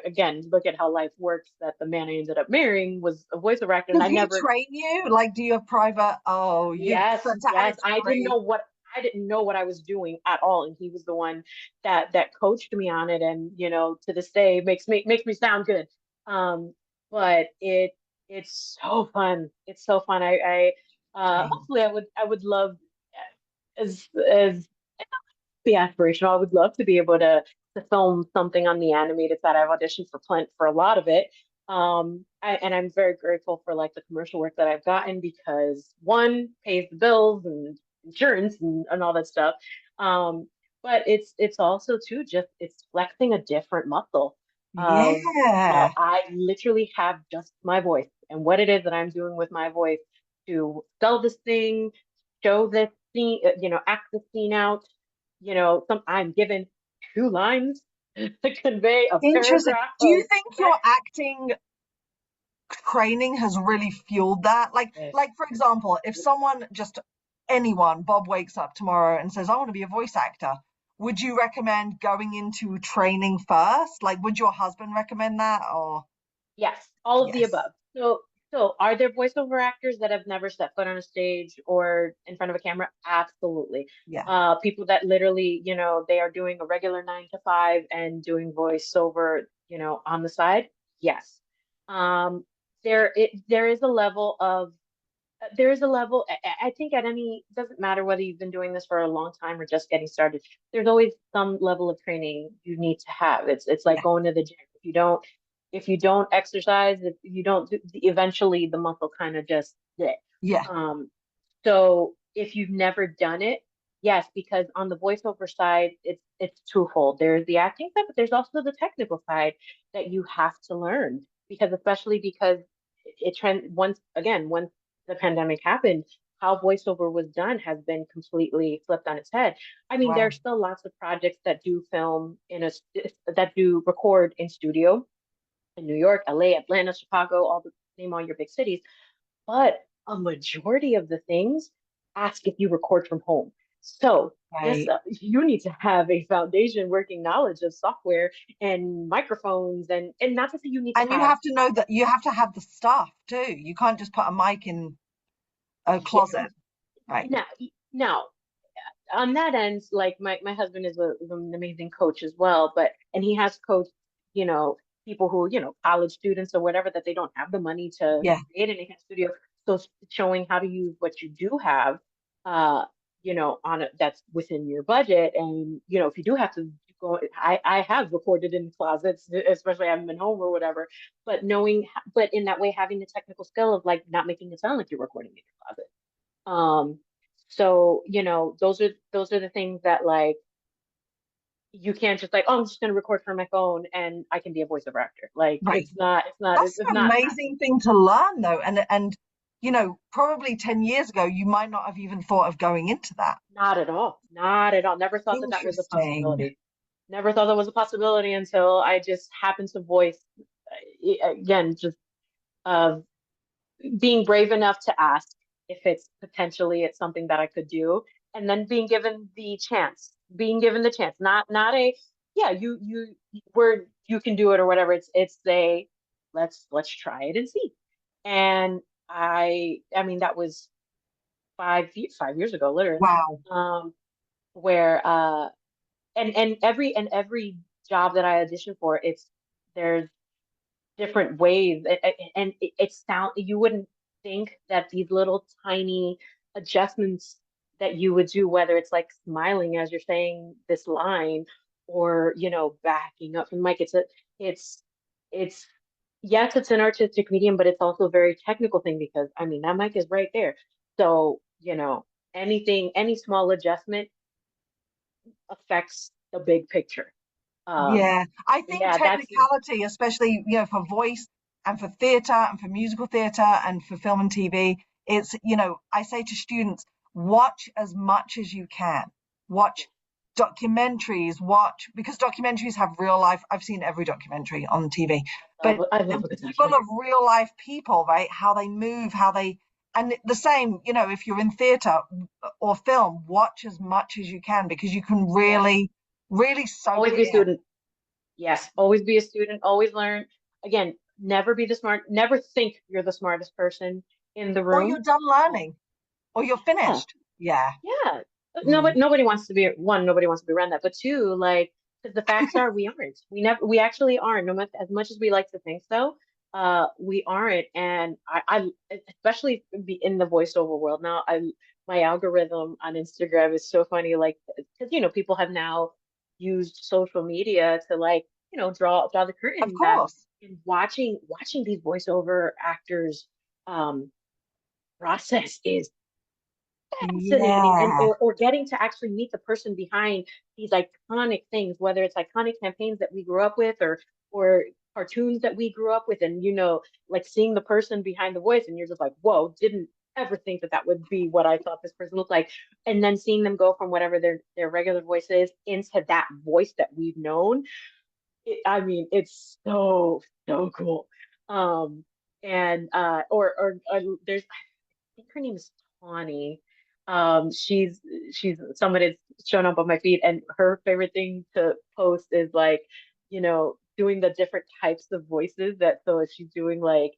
again, look at how life works that the man I ended up marrying was a voiceover actor and Does I he never train you? Like, do you have private? Oh, you Yes, sent and yes. it's free. I didn't know what I was doing at all, and he was the one that coached me on it, and to this day makes me sound good. Um, but It's so fun. It's so fun. Okay. Hopefully I would love as be aspirational. I would love to be able to film something on the animated side. I've auditioned for plenty for a lot of it. And I'm very grateful for like the commercial work that I've gotten because one pays the bills and insurance and all that stuff. Um, but it's also too just it's flexing a different muscle of Yeah. I literally have just my voice and what it is that I'm doing with my voice to sell this thing, show this scene, act the scene out. I'm given two lines to convey a Interesting. paragraph Do you of think your text. acting training has really fueled that? Like for example, if someone just anyone, Bob wakes up tomorrow and says, "I want to be a voice actor," would you recommend going into training first? Like, would your husband recommend that or Yes, all of the yes. above. So are there voiceover actors that have never set foot on a stage or in front of a camera? Absolutely. Yeah. People that literally, they are doing a regular 9 to 5 and doing voiceover, on the side. Yes. Um, there is a level of there is a level I think at any doesn't matter whether you've been doing this for a long time or just getting started. There's always some level of training you need to have. It's like Yeah. going to the gym. If you don't exercise, if you don't do, eventually the muscle kind of just yeah. Yeah. Um, so if you've never done it, yes, because on the voiceover side, it's twofold. There's the acting side, but there's also the technical side that you have to learn because especially because it trend once the pandemic happened, how voiceover was done has been completely flipped on its head. I mean, there are Wow. still lots of projects that do film that do record in studio in New York, LA, Atlanta, Chicago, name all your big cities. But a majority of the things ask if you record from home. So yes, Right. you need to have a foundation working knowledge of software and microphones and not to say you need to And you have have to know that you have to have the stuff too. You can't just put a mic in a yeah, closet. Right. now now on that end, like my husband is an amazing coach as well, but and he has coached, you know, people who, college students or whatever that they don't have the money to Yeah. create an in-house studio. So showing how to use what you do have, uh, that's within your budget. And, if you do have to go, I have recorded in closets, especially I haven't been home or whatever, but in that way, having the technical skill of like not making it sound like you're recording in your closet. Um, so, those are the things that like you can't just like, oh, I'm just gonna record from my phone and I can be a voiceover actor. Like Right. That's it's an not that amazing thing to learn though. And probably 10 years ago you might not have even thought of going into that. not at all. Not at all. Never thought that that was a Interesting. possibility. Never thought that was a possibility until I just happened to voice again, just uh being brave enough to ask if it's something that I could do, and then being given the chance, not a yeah, where you can do it or whatever. It's a let's try it and see. And I mean that was 5 years ago, literally. Wow. Um, where and every job that I audition for, there's different ways and it sound you wouldn't think that these little tiny adjustments that you would do, whether it's like smiling as you're saying this line or backing up from the mic, it's yes, it's an artistic medium, but it's also a very technical thing because I mean that mic is right there. So any small adjustment affects the big picture. um Yeah, I think yeah, that's technicality, especially, for voice and for theatre and for musical theatre and for film and TV, I say to students, watch as much as you can. Watch documentaries, because documentaries have real life. I've seen every documentary on TV, but I love a good full of documentary. real life people, right? How they move, and the same, if you're in theatre or film, watch as much as you can because you can Yes. really, really soak Always it be a in. student. Yes. Always be a student. Always learn. Again, never think you're the smartest person in the Or you're room. done Um, learning, or you're yeah. finished. Yeah. Yeah. Mm. Nobody wants to be one, nobody wants to be around that. But two, like, because the facts are we aren't. We actually aren't, no matter as much as we like to think so. we aren't. And especially in the voiceover world now, my algorithm on Instagram is so funny, like, because people have now used social media to, like, draw the Of curtain back, course. and watching these voiceover actors um process is fascinating, and Yeah. or getting to actually meet the person behind these iconic things, whether it's iconic campaigns that we grew up with, or cartoons that we grew up with, and like seeing the person behind the voice, and you're just like, whoa, didn't ever think that that would be what I thought this person looked like. And then seeing them go from whatever their regular voice is into that voice that we've known. I mean, it's so cool. um and or there's, think her name is Tawny. She's someone that's shown up on my feed, and her favorite thing to post is, like, doing the different types of voices. That so if she's doing, like,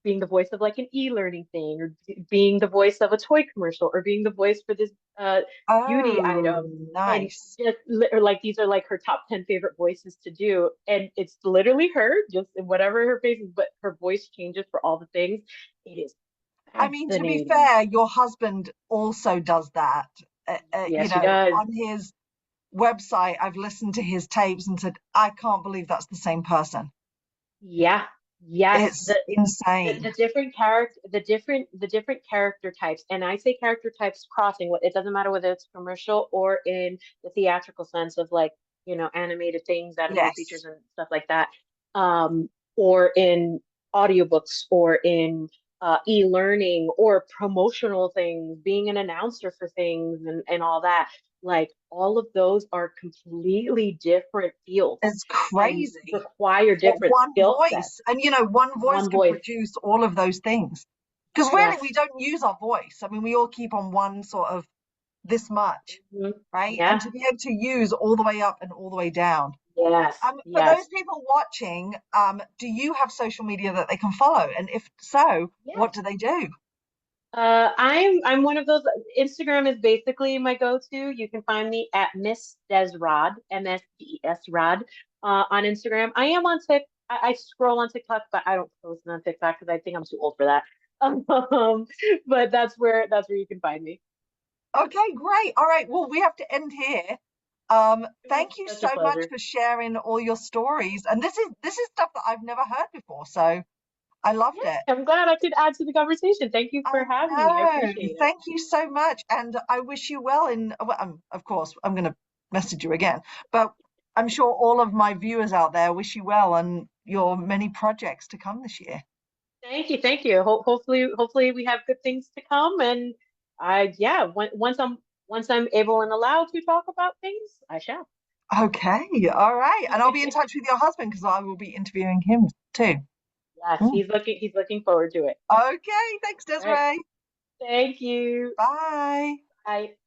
being the voice of, like, an e-learning thing, or being the voice of a toy commercial, or being the voice for this beauty Oh, item. And nice. just or, like, these are like her top 10 favorite voices to do, and it's literally her just in whatever her face is, but her voice changes for all the things. It is I mean, to be fascinating. fair, your husband also does that. Yes, she does. On his website, I've listened to his tapes and said, I can't believe that's the same person. Yeah. Yes. It's insane. The different the different character types, and I say character types crossing. It doesn't matter whether it's commercial or in the theatrical sense of, like, animated things, animated Yes. features, and stuff like that. Or in audiobooks, or in e-learning, or promotional things, being an announcer for things, and all that. Like, all of those are completely different fields It's and crazy. require For different one skill sets. voice. And, one voice One can voice. produce all of those things. Because really, we Yes. don't use our voice. I mean, we all keep on one sort of this much, Mhm. right? And Yeah. to be able to use all the way up and all the way down. Yes. For those Yes. people watching, do you have social media that they can follow? And if so, Yeah. what do they do? I'm one of those. Instagram is basically my go-to. You can find me at Miss Desrod, MSDES Rod, on Instagram. I am on Tik. I scroll on TikTok, but I don't post on TikTok because I think I'm too old for that. Um, but that's where you can find me. Okay, great. All right. Well, we have to end here. It was Thank you such a so much pleasure. for sharing all your stories. And this is stuff that I've never heard before, so I loved Yeah, it. I'm glad I could add to the conversation. Thank you I for having me. I know. appreciate it. Thank you so much, and I wish you well. Well, of course, I'm going to message you again, but I'm sure all of my viewers out there wish you well and your many projects to come this year. Thank you, thank you. Hopefully we have good things to come. And yeah, once I'm able and allowed to talk about things, I shall. Okay, all right, and I'll be in touch with your husband because I will be interviewing him too. Yes, Mm. he's looking forward to it. Okay, thanks, All right. Desiree. Thank you. Bye. Bye.